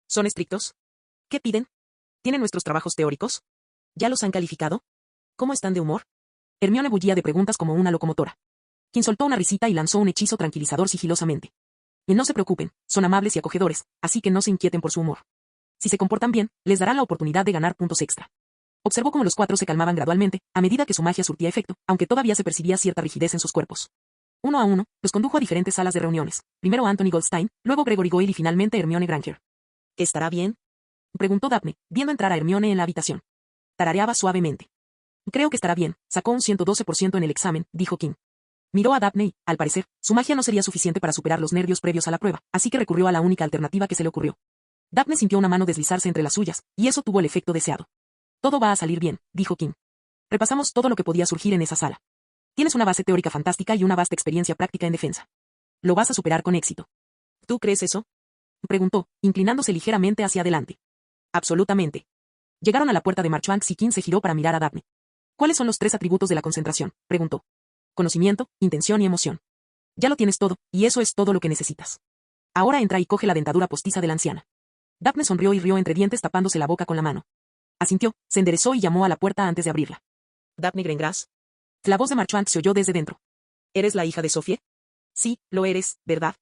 ¿Son estrictos? ¿Qué piden? ¿Tienen nuestros trabajos teóricos? ¿Ya los han calificado? ¿Cómo están de humor? Hermione bullía de preguntas como una locomotora. King soltó una risita y lanzó un hechizo tranquilizador sigilosamente. Y no se preocupen, son amables y acogedores, así que no se inquieten por su humor. Si se comportan bien, les dará la oportunidad de ganar puntos extra. Observó cómo los 4 se calmaban gradualmente, a medida que su magia surtía efecto, aunque todavía se percibía cierta rigidez en sus cuerpos. Uno a uno, los condujo a diferentes salas de reuniones, primero Anthony Goldstein, luego Gregory Goyle y finalmente Hermione Granger. ¿Estará bien?, preguntó Daphne, viendo entrar a Hermione en la habitación. Tarareaba suavemente. Creo que estará bien, sacó un 112% en el examen, dijo King. Miró a Daphne y, al parecer, su magia no sería suficiente para superar los nervios previos a la prueba, así que recurrió a la única alternativa que se le ocurrió. Daphne sintió una mano deslizarse entre las suyas, y eso tuvo el efecto deseado. Todo va a salir bien, dijo King. Repasamos todo lo que podía surgir en esa sala. Tienes una base teórica fantástica y una vasta experiencia práctica en defensa. Lo vas a superar con éxito. ¿Tú crees eso?, preguntó, inclinándose ligeramente hacia adelante. Absolutamente. Llegaron a la puerta de Marchbanks y King se giró para mirar a Daphne. ¿Cuáles son los 3 atributos de la concentración?, preguntó. Conocimiento, intención y emoción. Ya lo tienes todo, y eso es todo lo que necesitas. Ahora entra y coge la dentadura postiza de la anciana. Daphne sonrió y rió entre dientes tapándose la boca con la mano. Asintió, se enderezó y llamó a la puerta antes de abrirla. Daphne Greengrass. La voz de Marchbanks se oyó desde dentro. ¿Eres la hija de Sophie? Sí, lo eres, ¿verdad?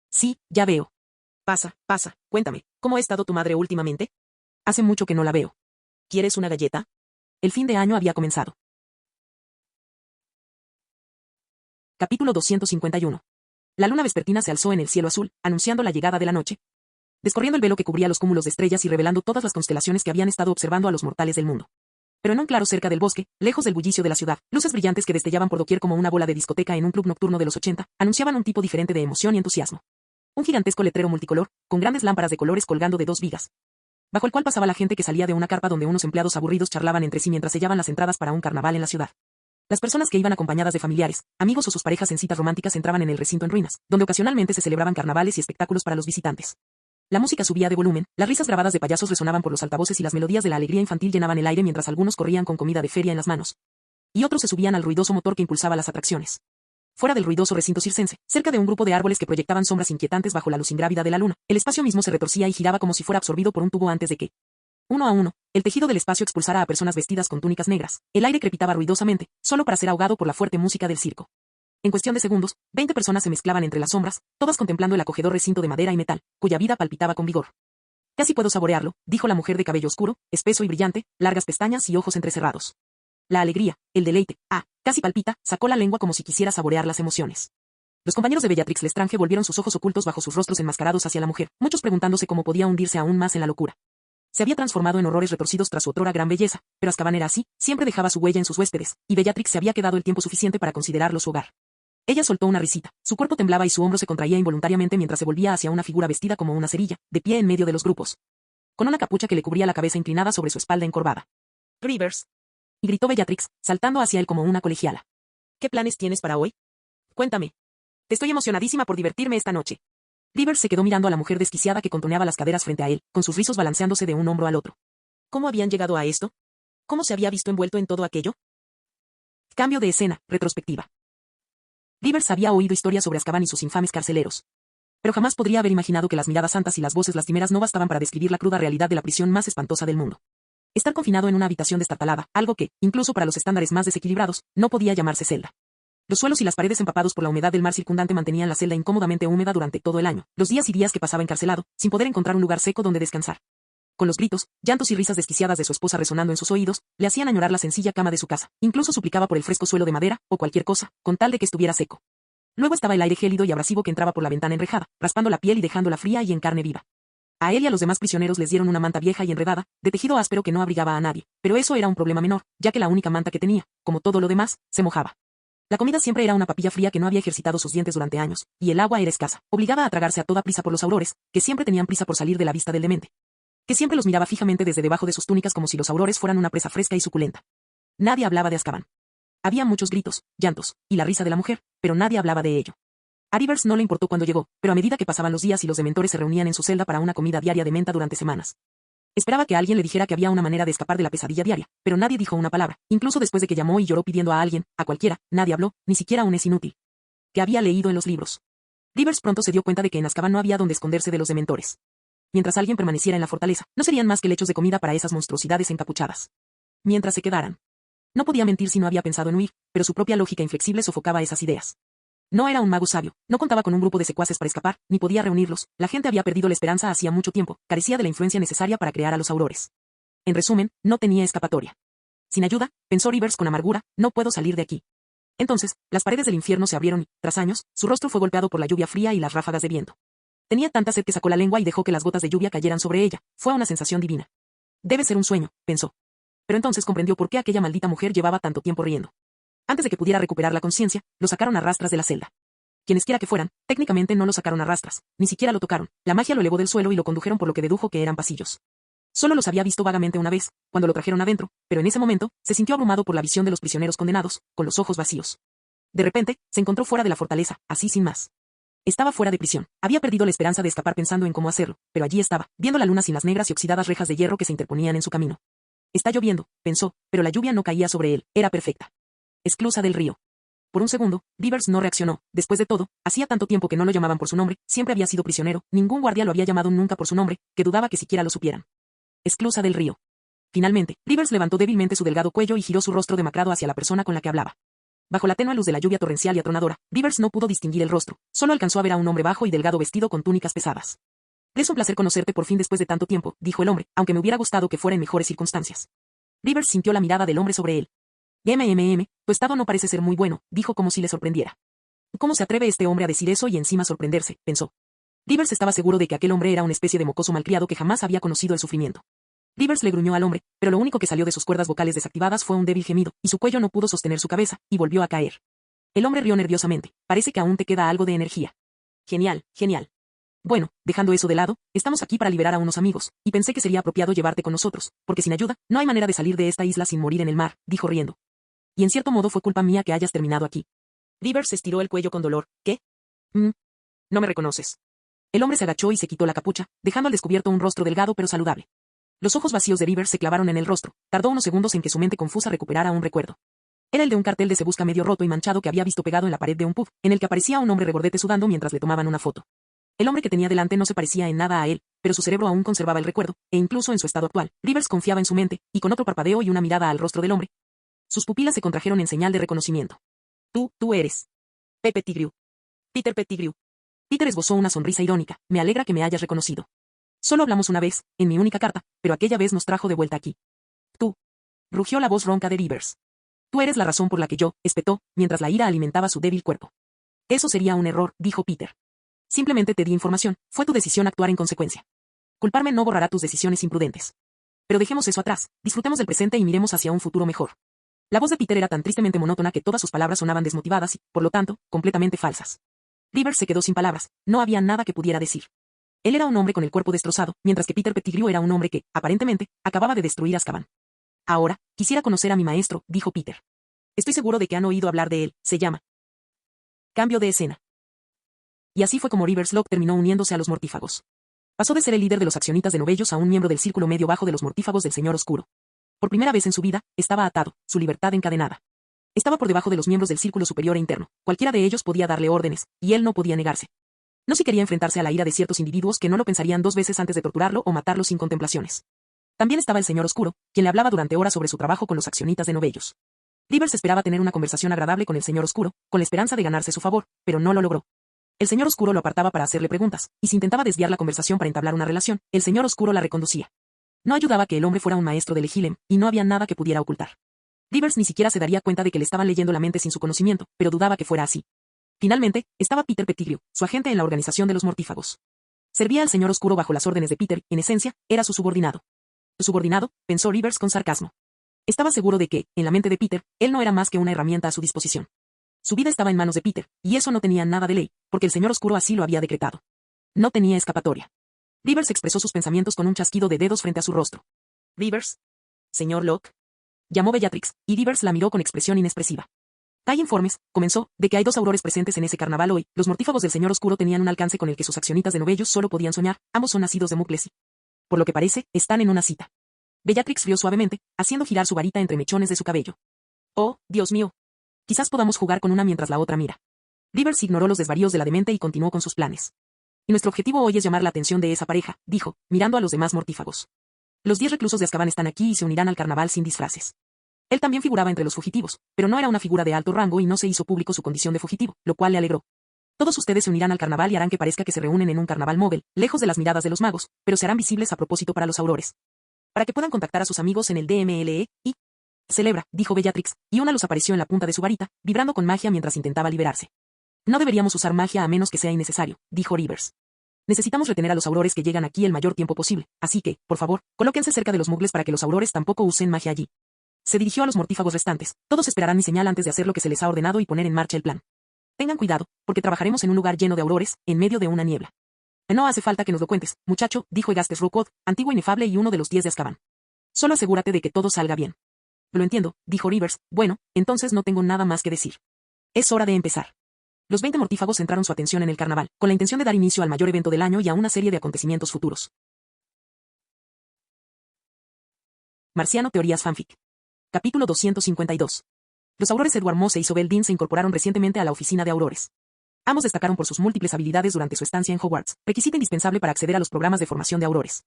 Sí, ya veo. Pasa, cuéntame, ¿cómo ha estado tu madre últimamente? Hace mucho que no la veo. ¿Quieres una galleta? El fin de año había comenzado. Capítulo 251. La luna vespertina se alzó en el cielo azul, anunciando la llegada de la noche, descorriendo el velo que cubría los cúmulos de estrellas y revelando todas las constelaciones que habían estado observando a los mortales del mundo. Pero en un claro cerca del bosque, lejos del bullicio de la ciudad, luces brillantes que destellaban por doquier como una bola de discoteca en un club nocturno de los 80, anunciaban un tipo diferente de emoción y entusiasmo. Un gigantesco letrero multicolor, con grandes lámparas de colores colgando de 2 vigas, bajo el cual pasaba la gente que salía de una carpa donde unos empleados aburridos charlaban entre sí mientras sellaban las entradas para un carnaval en la ciudad. Las personas que iban acompañadas de familiares, amigos o sus parejas en citas románticas entraban en el recinto en ruinas, donde ocasionalmente se celebraban carnavales y espectáculos para los visitantes. La música subía de volumen, las risas grabadas de payasos resonaban por los altavoces y las melodías de la alegría infantil llenaban el aire mientras algunos corrían con comida de feria en las manos. Y otros se subían al ruidoso motor que impulsaba las atracciones. Fuera del ruidoso recinto circense, cerca de un grupo de árboles que proyectaban sombras inquietantes bajo la luz ingrávida de la luna, el espacio mismo se retorcía y giraba como si fuera absorbido por un tubo antes de que, uno a uno, el tejido del espacio expulsara a personas vestidas con túnicas negras. El aire crepitaba ruidosamente, solo para ser ahogado por la fuerte música del circo. En cuestión de segundos, 20 personas se mezclaban entre las sombras, todas contemplando el acogedor recinto de madera y metal, cuya vida palpitaba con vigor. Casi puedo saborearlo, dijo la mujer de cabello oscuro, espeso y brillante, largas pestañas y ojos entrecerrados. La alegría, el deleite, casi palpita, sacó la lengua como si quisiera saborear las emociones. Los compañeros de Bellatrix Lestrange volvieron sus ojos ocultos bajo sus rostros enmascarados hacia la mujer, muchos preguntándose cómo podía hundirse aún más en la locura. Se había transformado en horrores retorcidos tras su otrora gran belleza, pero Azkaban era así, siempre dejaba su huella en sus huéspedes, y Bellatrix se había quedado el tiempo suficiente para considerarlo su hogar. Ella soltó una risita, su cuerpo temblaba y su hombro se contraía involuntariamente mientras se volvía hacia una figura vestida como una cerilla, de pie en medio de los grupos, con una capucha que le cubría la cabeza inclinada sobre su espalda encorvada. Rivers. Y gritó Bellatrix, saltando hacia él como una colegiala. ¿Qué planes tienes para hoy? Cuéntame. Te estoy emocionadísima por divertirme esta noche. Rivers se quedó mirando a la mujer desquiciada que contoneaba las caderas frente a él, con sus rizos balanceándose de un hombro al otro. ¿Cómo habían llegado a esto? ¿Cómo se había visto envuelto en todo aquello? Cambio de escena, retrospectiva. Rivers había oído historias sobre Azkaban y sus infames carceleros, pero jamás podría haber imaginado que las miradas santas y las voces lastimeras no bastaban para describir la cruda realidad de la prisión más espantosa del mundo. Estar confinado en una habitación destartalada, algo que, incluso para los estándares más desequilibrados, no podía llamarse celda. Los suelos y las paredes empapados por la humedad del mar circundante mantenían la celda incómodamente húmeda durante todo el año, los días y días que pasaba encarcelado, sin poder encontrar un lugar seco donde descansar. Con los gritos, llantos y risas desquiciadas de su esposa resonando en sus oídos, le hacían añorar la sencilla cama de su casa. Incluso suplicaba por el fresco suelo de madera, o cualquier cosa, con tal de que estuviera seco. Luego estaba el aire gélido y abrasivo que entraba por la ventana enrejada, raspando la piel y dejándola fría y en carne viva. A él y a los demás prisioneros les dieron una manta vieja y enredada, de tejido áspero que no abrigaba a nadie, pero eso era un problema menor, ya que la única manta que tenía, como todo lo demás, se mojaba. La comida siempre era una papilla fría que no había ejercitado sus dientes durante años, y el agua era escasa, obligada a tragarse a toda prisa por los aurores, que siempre tenían prisa por salir de la vista del demente, que siempre los miraba fijamente desde debajo de sus túnicas como si los aurores fueran una presa fresca y suculenta. Nadie hablaba de Azkaban. Había muchos gritos, llantos, y la risa de la mujer, pero nadie hablaba de ello. A Rivers no le importó cuando llegó, pero a medida que pasaban los días y los dementores se reunían en su celda para una comida diaria de menta durante semanas. Esperaba que alguien le dijera que había una manera de escapar de la pesadilla diaria, pero nadie dijo una palabra, incluso después de que llamó y lloró pidiendo a alguien, a cualquiera, nadie habló, ni siquiera un es inútil. Que había leído en los libros. Rivers pronto se dio cuenta de que en Azkaban no había donde esconderse de los dementores. Mientras alguien permaneciera en la fortaleza, no serían más que lechos de comida para esas monstruosidades encapuchadas. Mientras se quedaran. No podía mentir si no había pensado en huir, pero su propia lógica inflexible sofocaba esas ideas. No era un mago sabio, no contaba con un grupo de secuaces para escapar, ni podía reunirlos, la gente había perdido la esperanza hacía mucho tiempo, carecía de la influencia necesaria para crear a los aurores. En resumen, no tenía escapatoria. Sin ayuda, pensó Rivers con amargura, no puedo salir de aquí. Entonces, las paredes del infierno se abrieron y, tras años, su rostro fue golpeado por la lluvia fría y las ráfagas de viento. Tenía tanta sed que sacó la lengua y dejó que las gotas de lluvia cayeran sobre ella, fue una sensación divina. Debe ser un sueño, pensó. Pero entonces comprendió por qué aquella maldita mujer llevaba tanto tiempo riendo. Antes de que pudiera recuperar la conciencia, lo sacaron a rastras de la celda. Quienesquiera que fueran, técnicamente no lo sacaron a rastras, ni siquiera lo tocaron, la magia lo elevó del suelo y lo condujeron por lo que dedujo que eran pasillos. Solo los había visto vagamente una vez, cuando lo trajeron adentro, pero en ese momento, se sintió abrumado por la visión de los prisioneros condenados, con los ojos vacíos. De repente, se encontró fuera de la fortaleza, así sin más. Estaba fuera de prisión, había perdido la esperanza de escapar pensando en cómo hacerlo, pero allí estaba, viendo la luna sin las negras y oxidadas rejas de hierro que se interponían en su camino. Está lloviendo, pensó, pero la lluvia no caía sobre él, era perfecta. Esclusa del río. Por un segundo, Rivers no reaccionó. Después de todo, hacía tanto tiempo que no lo llamaban por su nombre, siempre había sido prisionero, ningún guardia lo había llamado nunca por su nombre, que dudaba que siquiera lo supieran. Esclusa del río. Finalmente, Rivers levantó débilmente su delgado cuello y giró su rostro demacrado hacia la persona con la que hablaba. Bajo la tenue luz de la lluvia torrencial y atronadora, Rivers no pudo distinguir el rostro, solo alcanzó a ver a un hombre bajo y delgado vestido con túnicas pesadas. Es un placer conocerte por fin después de tanto tiempo, dijo el hombre, aunque me hubiera gustado que fuera en mejores circunstancias. Rivers sintió la mirada del hombre sobre él. Tu estado no parece ser muy bueno, dijo como si le sorprendiera. ¿Cómo se atreve este hombre a decir eso y encima sorprenderse?, pensó. Rivers estaba seguro de que aquel hombre era una especie de mocoso malcriado que jamás había conocido el sufrimiento. Rivers le gruñó al hombre, pero lo único que salió de sus cuerdas vocales desactivadas fue un débil gemido, y su cuello no pudo sostener su cabeza, y volvió a caer. El hombre rió nerviosamente. Parece que aún te queda algo de energía. Genial, genial. Bueno, dejando eso de lado, estamos aquí para liberar a unos amigos, y pensé que sería apropiado llevarte con nosotros, porque sin ayuda, no hay manera de salir de esta isla sin morir en el mar, dijo riendo. Y en cierto modo fue culpa mía que hayas terminado aquí. Rivers estiró el cuello con dolor. ¿Qué? No me reconoces. El hombre se agachó y se quitó la capucha, dejando al descubierto un rostro delgado pero saludable. Los ojos vacíos de Rivers se clavaron en el rostro, tardó unos segundos en que su mente confusa recuperara un recuerdo. Era el de un cartel de Se Busca medio roto y manchado que había visto pegado en la pared de un pub, en el que aparecía un hombre regordete sudando mientras le tomaban una foto. El hombre que tenía delante no se parecía en nada a él, pero su cerebro aún conservaba el recuerdo, e incluso en su estado actual, Rivers confiaba en su mente, y con otro parpadeo y una mirada al rostro del hombre, sus pupilas se contrajeron en señal de reconocimiento. Tú eres. Pettigrew. Peter Pettigrew. Peter esbozó una sonrisa irónica. Me alegra que me hayas reconocido. Solo hablamos una vez, en mi única carta, pero aquella vez nos trajo de vuelta aquí. Tú. Rugió la voz ronca de Rivers. Tú eres la razón por la que yo, espetó, mientras la ira alimentaba su débil cuerpo. Eso sería un error, dijo Peter. Simplemente te di información, fue tu decisión actuar en consecuencia. Culparme no borrará tus decisiones imprudentes. Pero dejemos eso atrás, disfrutemos del presente y miremos hacia un futuro mejor. La voz de Peter era tan tristemente monótona que todas sus palabras sonaban desmotivadas y, por lo tanto, completamente falsas. Rivers se quedó sin palabras, no había nada que pudiera decir. Él era un hombre con el cuerpo destrozado, mientras que Peter Pettigrew era un hombre que, aparentemente, acababa de destruir Azkaban. Ahora, quisiera conocer a mi maestro, dijo Peter. Estoy seguro de que han oído hablar de él, se llama. Cambio de escena. Y así fue como Rivers Locke terminó uniéndose a los mortífagos. Pasó de ser el líder de los accionitas de Novellos a un miembro del círculo medio bajo de los mortífagos del Señor Oscuro. Por primera vez en su vida, estaba atado, su libertad encadenada. Estaba por debajo de los miembros del círculo superior e interno, cualquiera de ellos podía darle órdenes, y él no podía negarse. No si quería enfrentarse a la ira de ciertos individuos que no lo pensarían dos veces antes de torturarlo o matarlo sin contemplaciones. También estaba el Señor Oscuro, quien le hablaba durante horas sobre su trabajo con los accionitas de Novellos. Rivers esperaba tener una conversación agradable con el señor Oscuro, con la esperanza de ganarse su favor, pero no lo logró. El señor Oscuro lo apartaba para hacerle preguntas, y si intentaba desviar la conversación para entablar una relación, el señor Oscuro la reconducía. No ayudaba que el hombre fuera un maestro de Legilem, y no había nada que pudiera ocultar. Rivers ni siquiera se daría cuenta de que le estaban leyendo la mente sin su conocimiento, pero dudaba que fuera así. Finalmente, estaba Peter Pettigrew, su agente en la organización de los mortífagos. Servía al señor Oscuro bajo las órdenes de Peter, en esencia, era su subordinado. Su subordinado, pensó Rivers con sarcasmo. Estaba seguro de que, en la mente de Peter, él no era más que una herramienta a su disposición. Su vida estaba en manos de Peter, y eso no tenía nada de ley, porque el señor Oscuro así lo había decretado. No tenía escapatoria. Rivers expresó sus pensamientos con un chasquido de dedos frente a su rostro. Rivers. Señor Locke. Llamó Bellatrix, y Rivers la miró con expresión inexpresiva. Hay informes, comenzó, de que hay 2 aurores presentes en ese carnaval hoy. Los mortífagos del señor Oscuro tenían un alcance con el que sus accionitas de novellos solo podían soñar. Ambos son nacidos de Mucles. Por lo que parece, están en una cita. Bellatrix rió suavemente, haciendo girar su varita entre mechones de su cabello. Oh, Dios mío. Quizás podamos jugar con una mientras la otra mira. Rivers ignoró los desvaríos de la demente y continuó con sus planes. Y nuestro objetivo hoy es llamar la atención de esa pareja, dijo, mirando a los demás mortífagos. Los 10 reclusos de Azkaban están aquí y se unirán al carnaval sin disfraces. Él también figuraba entre los fugitivos, pero no era una figura de alto rango y no se hizo público su condición de fugitivo, lo cual le alegró. Todos ustedes se unirán al carnaval y harán que parezca que se reúnen en un carnaval móvil, lejos de las miradas de los magos, pero se harán visibles a propósito para los aurores. Para que puedan contactar a sus amigos en el DMLE, y... Celebra, dijo Bellatrix, y una luz apareció en la punta de su varita, vibrando con magia mientras intentaba liberarse. No deberíamos usar magia a menos que sea innecesario, dijo Rivers. Necesitamos retener a los aurores que llegan aquí el mayor tiempo posible, así que, por favor, colóquense cerca de los muggles para que los aurores tampoco usen magia allí. Se dirigió a los mortífagos restantes. Todos esperarán mi señal antes de hacer lo que se les ha ordenado y poner en marcha el plan. Tengan cuidado, porque trabajaremos en un lugar lleno de aurores, en medio de una niebla. No hace falta que nos lo cuentes, muchacho, dijo Egastes Rookwood, antiguo inefable y uno de los 10 de Azkaban. Solo asegúrate de que todo salga bien. Lo entiendo, dijo Rivers. Bueno, entonces no tengo nada más que decir. Es hora de empezar. Los 20 mortífagos centraron su atención en el carnaval, con la intención de dar inicio al mayor evento del año y a una serie de acontecimientos futuros. Marciano Teorías Fanfic. Capítulo 252. Los aurores Edward Moss e Isobel Dean se incorporaron recientemente a la oficina de aurores. Ambos destacaron por sus múltiples habilidades durante su estancia en Hogwarts, requisito indispensable para acceder a los programas de formación de aurores.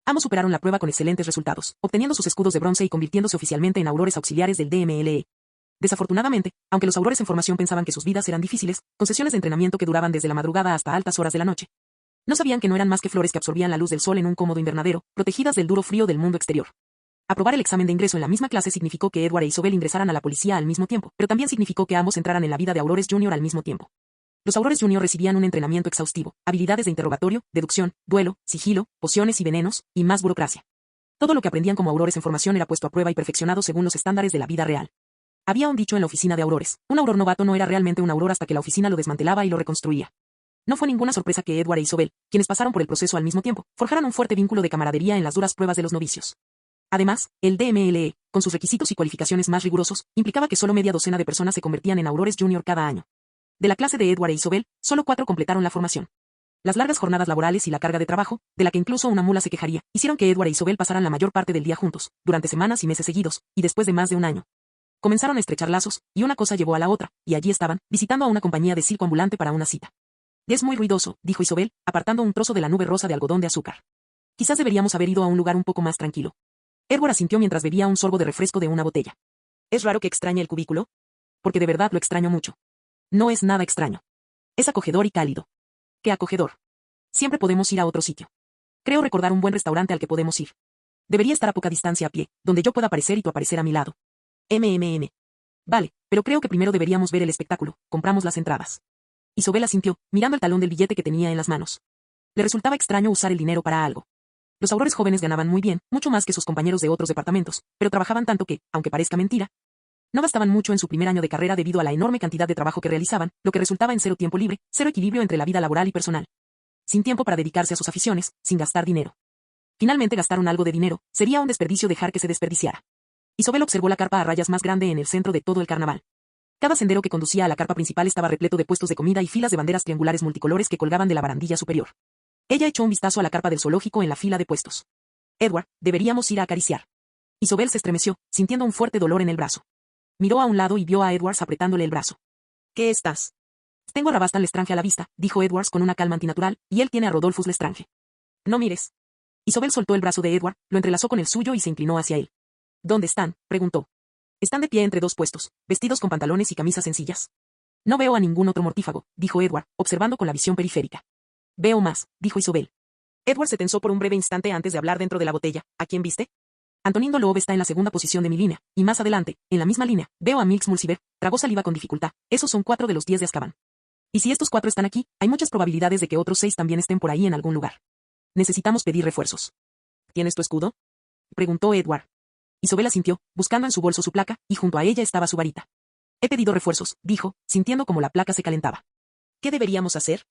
Ambos superaron la prueba con excelentes resultados, obteniendo sus escudos de bronce y convirtiéndose oficialmente en aurores auxiliares del DMLE. Desafortunadamente, aunque los aurores en formación pensaban que sus vidas eran difíciles, con sesiones de entrenamiento que duraban desde la madrugada hasta altas horas de la noche, no sabían que no eran más que flores que absorbían la luz del sol en un cómodo invernadero, protegidas del duro frío del mundo exterior. Aprobar el examen de ingreso en la misma clase significó que Edward e Isobel ingresaran a la policía al mismo tiempo, pero también significó que ambos entraran en la vida de Aurores Junior al mismo tiempo. Los Aurores Junior recibían un entrenamiento exhaustivo, habilidades de interrogatorio, deducción, duelo, sigilo, pociones y venenos, y más burocracia. Todo lo que aprendían como Aurores en formación era puesto a prueba y perfeccionado según los estándares de la vida real. Había un dicho en la oficina de Aurores: un Auror novato no era realmente un Auror hasta que la oficina lo desmantelaba y lo reconstruía. No fue ninguna sorpresa que Edward e Isobel, quienes pasaron por el proceso al mismo tiempo, forjaran un fuerte vínculo de camaradería en las duras pruebas de los novicios. Además, el DMLE, con sus requisitos y cualificaciones más rigurosos, implicaba que solo media docena de personas se convertían en Aurores Junior cada año. De la clase de Edward e Isobel, solo 4 completaron la formación. Las largas jornadas laborales y la carga de trabajo, de la que incluso una mula se quejaría, hicieron que Edward e Isobel pasaran la mayor parte del día juntos, durante semanas y meses seguidos, y después de más de un año. Comenzaron a estrechar lazos, y una cosa llevó a la otra, y allí estaban, visitando a una compañía de circo ambulante para una cita. Es muy ruidoso, dijo Isobel, apartando un trozo de la nube rosa de algodón de azúcar. Quizás deberíamos haber ido a un lugar un poco más tranquilo. Edward asintió mientras bebía un sorbo de refresco de una botella. ¿Es raro que extrañe el cubículo? Porque de verdad lo extraño mucho. No es nada extraño. Es acogedor y cálido. ¡Qué acogedor! Siempre podemos ir a otro sitio. Creo recordar un buen restaurante al que podemos ir. Debería estar a poca distancia a pie, donde yo pueda aparecer y tú aparecer a mi lado. Vale, pero creo que primero deberíamos ver el espectáculo. Compramos las entradas. Isobel asintió, mirando el talón del billete que tenía en las manos. Le resultaba extraño usar el dinero para algo. Los aurores jóvenes ganaban muy bien, mucho más que sus compañeros de otros departamentos, pero trabajaban tanto que, aunque parezca mentira, no gastaban mucho en su primer año de carrera debido a la enorme cantidad de trabajo que realizaban, lo que resultaba en cero tiempo libre, cero equilibrio entre la vida laboral y personal. Sin tiempo para dedicarse a sus aficiones, sin gastar dinero. Finalmente gastaron algo de dinero, sería un desperdicio dejar que se desperdiciara. Isobel observó la carpa a rayas más grande en el centro de todo el carnaval. Cada sendero que conducía a la carpa principal estaba repleto de puestos de comida y filas de banderas triangulares multicolores que colgaban de la barandilla superior. Ella echó un vistazo a la carpa del zoológico en la fila de puestos. Edward, deberíamos ir a acariciar. Isobel se estremeció, sintiendo un fuerte dolor en el brazo. Miró a un lado y vio a Edwards apretándole el brazo. ¿Qué estás? Tengo a Rabastan Lestrange a la vista, dijo Edwards con una calma antinatural, y él tiene a Rodolphus Lestrange. No mires. Isobel soltó el brazo de Edward, lo entrelazó con el suyo y se inclinó hacia él. ¿Dónde están?, preguntó. Están de pie entre dos puestos, vestidos con pantalones y camisas sencillas. No veo a ningún otro mortífago, dijo Edward, observando con la visión periférica. Veo más, dijo Isobel. Edward se tensó por un breve instante antes de hablar dentro de la botella. ¿A quién viste? Antonindo Loeb está en la segunda posición de mi línea, y más adelante, en la misma línea, veo a Milks Mulciber. Tragó saliva con dificultad. Esos son 4 de los 10 de Azkaban. Y si estos 4 están aquí, hay muchas probabilidades de que otros 6 también estén por ahí en algún lugar. Necesitamos pedir refuerzos. ¿Tienes tu escudo? Preguntó Edward. Isobel asintió, buscando en su bolso su placa, y junto a ella estaba su varita. He pedido refuerzos, dijo, sintiendo como la placa se calentaba. ¿Qué deberíamos hacer?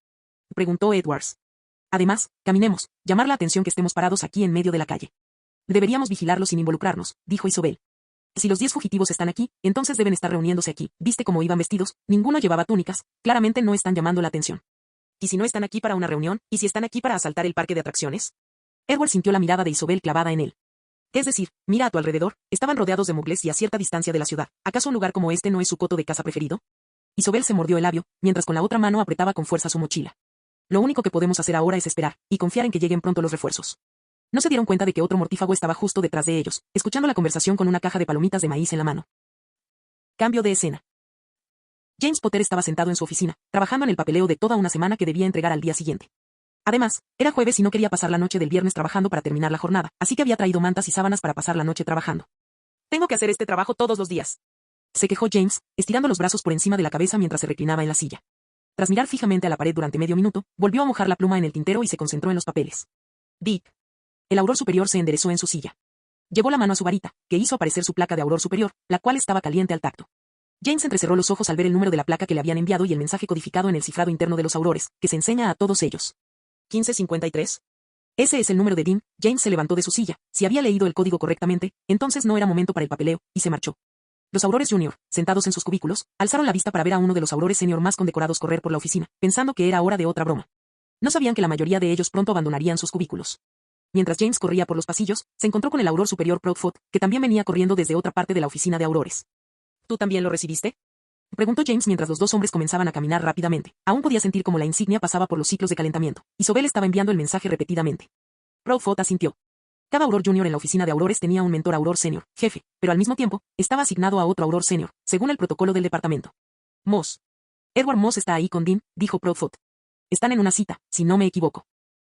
Preguntó Edwards. Además, caminemos, llamar la atención que estemos parados aquí en medio de la calle. Deberíamos vigilarlos sin involucrarnos, dijo Isobel. Si los 10 fugitivos están aquí, entonces deben estar reuniéndose aquí. ¿Viste cómo iban vestidos? Ninguno llevaba túnicas, claramente no están llamando la atención. ¿Y si no están aquí para una reunión? ¿Y si están aquí para asaltar el parque de atracciones? Edward sintió la mirada de Isobel clavada en él. Es decir, mira a tu alrededor, estaban rodeados de muggles y a cierta distancia de la ciudad. ¿Acaso un lugar como este no es su coto de caza preferido? Isobel se mordió el labio, mientras con la otra mano apretaba con fuerza su mochila. Lo único que podemos hacer ahora es esperar, y confiar en que lleguen pronto los refuerzos. No se dieron cuenta de que otro mortífago estaba justo detrás de ellos, escuchando la conversación con una caja de palomitas de maíz en la mano. Cambio de escena. James Potter estaba sentado en su oficina, trabajando en el papeleo de toda una semana que debía entregar al día siguiente. Además, era jueves y no quería pasar la noche del viernes trabajando para terminar la jornada, así que había traído mantas y sábanas para pasar la noche trabajando. Tengo que hacer este trabajo todos los días, se quejó James, estirando los brazos por encima de la cabeza mientras se reclinaba en la silla. Tras mirar fijamente a la pared durante medio minuto, volvió a mojar la pluma en el tintero y se concentró en los papeles. Dick. El auror superior se enderezó en su silla. Llevó la mano a su varita, que hizo aparecer su placa de auror superior, la cual estaba caliente al tacto. James entrecerró los ojos al ver el número de la placa que le habían enviado y el mensaje codificado en el cifrado interno de los aurores, que se enseña a todos ellos. 1553. Ese es el número de Dean. James se levantó de su silla. Si había leído el código correctamente, entonces no era momento para el papeleo, y se marchó. Los aurores junior, sentados en sus cubículos, alzaron la vista para ver a uno de los aurores senior más condecorados correr por la oficina, pensando que era hora de otra broma. No sabían que la mayoría de ellos pronto abandonarían sus cubículos. Mientras James corría por los pasillos, se encontró con el auror superior Proudfoot, que también venía corriendo desde otra parte de la oficina de aurores. ¿Tú también lo recibiste? Preguntó James mientras los dos hombres comenzaban a caminar rápidamente. Aún podía sentir cómo la insignia pasaba por los ciclos de calentamiento. Isobel estaba enviando el mensaje repetidamente. Proudfoot asintió. Cada auror junior en la oficina de aurores tenía un mentor auror senior, jefe, pero al mismo tiempo, estaba asignado a otro auror senior, según el protocolo del departamento. Moss. Edward Moss está ahí con Dean, dijo Proudfoot. Están en una cita, si no me equivoco.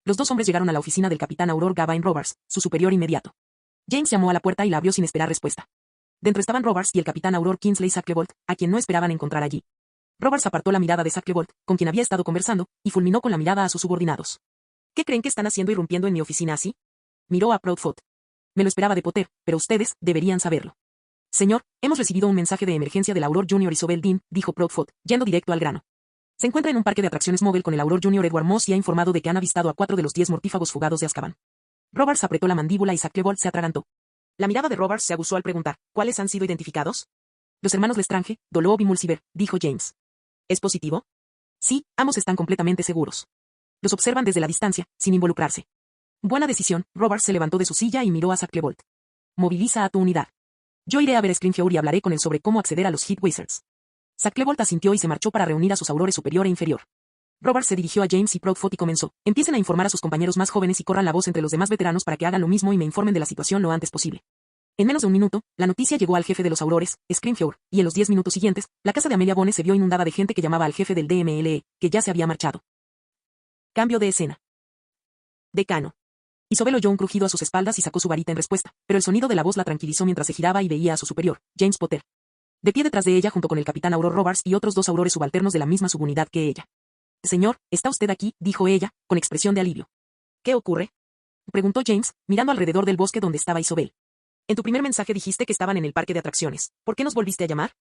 Los dos hombres llegaron a la oficina del capitán auror Gavain Robards, su superior inmediato. James llamó a la puerta y la abrió sin esperar respuesta. Dentro estaban Robards y el capitán auror Kingsley Shacklebolt, a quien no esperaban encontrar allí. Robards apartó la mirada de Shacklebolt, con quien había estado conversando, y fulminó con la mirada a sus subordinados. ¿Qué creen que están haciendo irrumpiendo en mi oficina así? Miró a Proudfoot. Me lo esperaba de Potter, pero ustedes deberían saberlo. Señor, hemos recibido un mensaje de emergencia del auror junior Isobel Dean, dijo Proudfoot, yendo directo al grano. Se encuentra en un parque de atracciones móvil con el auror junior Edward Moss y ha informado de que han avistado a 4 de los 10 mortífagos fugados de Azkaban. Robards apretó la mandíbula y Shacklebolt se atragantó. La mirada de Robards se aguzó al preguntar, ¿cuáles han sido identificados? Los hermanos Lestrange, Dolov y Mulciber, dijo James. ¿Es positivo? Sí, ambos están completamente seguros. Los observan desde la distancia, sin involucrarse. Buena decisión. Robards se levantó de su silla y miró a Shacklebolt. Moviliza a tu unidad. Yo iré a ver a Scrimgeour y hablaré con él sobre cómo acceder a los Hit Wizards. Shacklebolt asintió y se marchó para reunir a sus aurores superior e inferior. Robards se dirigió a James y Proudfoot y comenzó. Empiecen a informar a sus compañeros más jóvenes y corran la voz entre los demás veteranos para que hagan lo mismo y me informen de la situación lo antes posible. En menos de un minuto, la noticia llegó al jefe de los aurores, Scrimgeour, y en los 10 minutos siguientes, la casa de Amelia Bones se vio inundada de gente que llamaba al jefe del DMLE, que ya se había marchado. Cambio de escena. Decano. Isobel oyó un crujido a sus espaldas y sacó su varita en respuesta, pero el sonido de la voz la tranquilizó mientras se giraba y veía a su superior, James Potter. De pie detrás de ella junto con el capitán auror Robards y otros 2 aurores subalternos de la misma subunidad que ella. Señor, ¿está usted aquí?, dijo ella, con expresión de alivio. ¿Qué ocurre?, preguntó James, mirando alrededor del bosque donde estaba Isobel. En tu primer mensaje dijiste que estaban en el parque de atracciones. ¿Por qué nos volviste a llamar?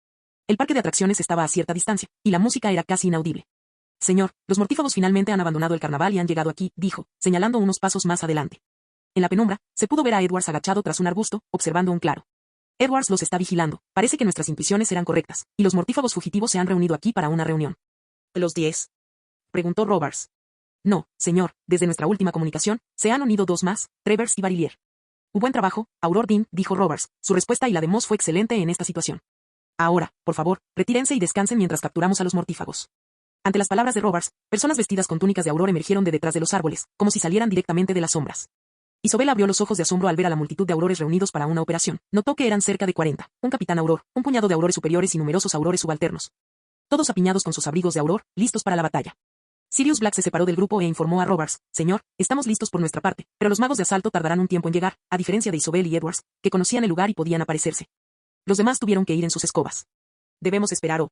El parque de atracciones estaba a cierta distancia, y la música era casi inaudible. Señor, los mortífagos finalmente han abandonado el carnaval y han llegado aquí, dijo, señalando unos pasos más adelante. En la penumbra, se pudo ver a Edwards agachado tras un arbusto, observando un claro. Edwards los está vigilando. Parece que nuestras intuiciones eran correctas, y los mortífagos fugitivos se han reunido aquí para una reunión. ¿Los 10? Preguntó Robards. No, señor, desde nuestra última comunicación, se han unido 2 más, Travers y Barillier. Buen trabajo, Auror Dean, dijo Robards. Su respuesta y la de Moss fue excelente en esta situación. Ahora, por favor, retírense y descansen mientras capturamos a los mortífagos. Ante las palabras de Robards, personas vestidas con túnicas de auror emergieron de detrás de los árboles, como si salieran directamente de las sombras. Isabel abrió los ojos de asombro al ver a la multitud de aurores reunidos para una operación. Notó que eran cerca de 40, un capitán auror, un puñado de aurores superiores y numerosos aurores subalternos. Todos apiñados con sus abrigos de auror, listos para la batalla. Sirius Black se separó del grupo e informó a Roberts: Señor, estamos listos por nuestra parte, pero los magos de asalto tardarán un tiempo en llegar, a diferencia de Isabel y Edwards, que conocían el lugar y podían aparecerse. Los demás tuvieron que ir en sus escobas. Debemos esperar o...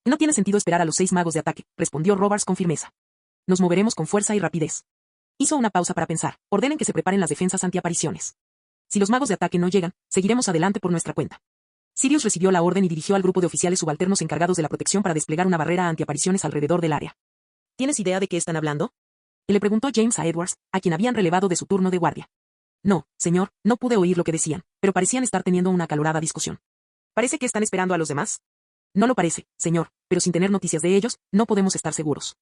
No tiene sentido esperar a los 6 magos de ataque, respondió Roberts con firmeza. Nos moveremos con fuerza y rapidez. Hizo una pausa para pensar. Ordenen que se preparen las defensas antiapariciones. Si los magos de ataque no llegan, seguiremos adelante por nuestra cuenta. Sirius recibió la orden y dirigió al grupo de oficiales subalternos encargados de la protección para desplegar una barrera antiapariciones alrededor del área. ¿Tienes idea de qué están hablando? Le preguntó James a Edwards, a quien habían relevado de su turno de guardia. No, señor, no pude oír lo que decían, pero parecían estar teniendo una acalorada discusión. ¿Parece que están esperando a los demás? No lo parece, señor, pero sin tener noticias de ellos, no podemos estar seguros.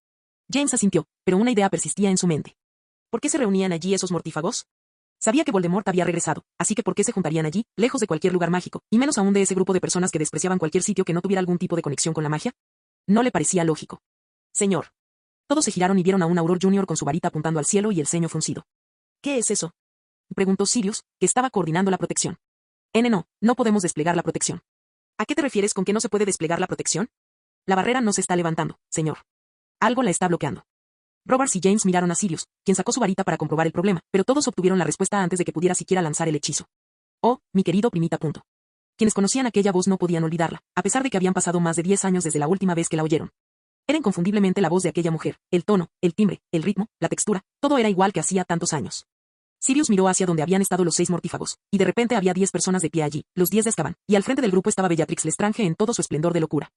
James asintió, pero una idea persistía en su mente. ¿Por qué se reunían allí esos mortífagos? Sabía que Voldemort había regresado, así que ¿por qué se juntarían allí, lejos de cualquier lugar mágico, y menos aún de ese grupo de personas que despreciaban cualquier sitio que no tuviera algún tipo de conexión con la magia? No le parecía lógico. Señor. Todos se giraron y vieron a un Auror Junior con su varita apuntando al cielo y el ceño fruncido. ¿Qué es eso? Preguntó Sirius, que estaba coordinando la protección. No podemos desplegar la protección. ¿A qué te refieres con que no se puede desplegar la protección? La barrera no se está levantando, señor. Algo la está bloqueando. Roberts y James miraron a Sirius, quien sacó su varita para comprobar el problema, pero todos obtuvieron la respuesta antes de que pudiera siquiera lanzar el hechizo. Oh, mi querido primita. Quienes conocían aquella voz no podían olvidarla, a pesar de que habían pasado más de 10 años desde la última vez que la oyeron. Era inconfundiblemente la voz de aquella mujer, el tono, el timbre, el ritmo, la textura, todo era igual que hacía tantos años. Sirius miró hacia donde habían estado los 6 mortífagos, y de repente había 10 personas de pie allí, los 10 de Azkaban, y al frente del grupo estaba Bellatrix Lestrange en todo su esplendor de locura.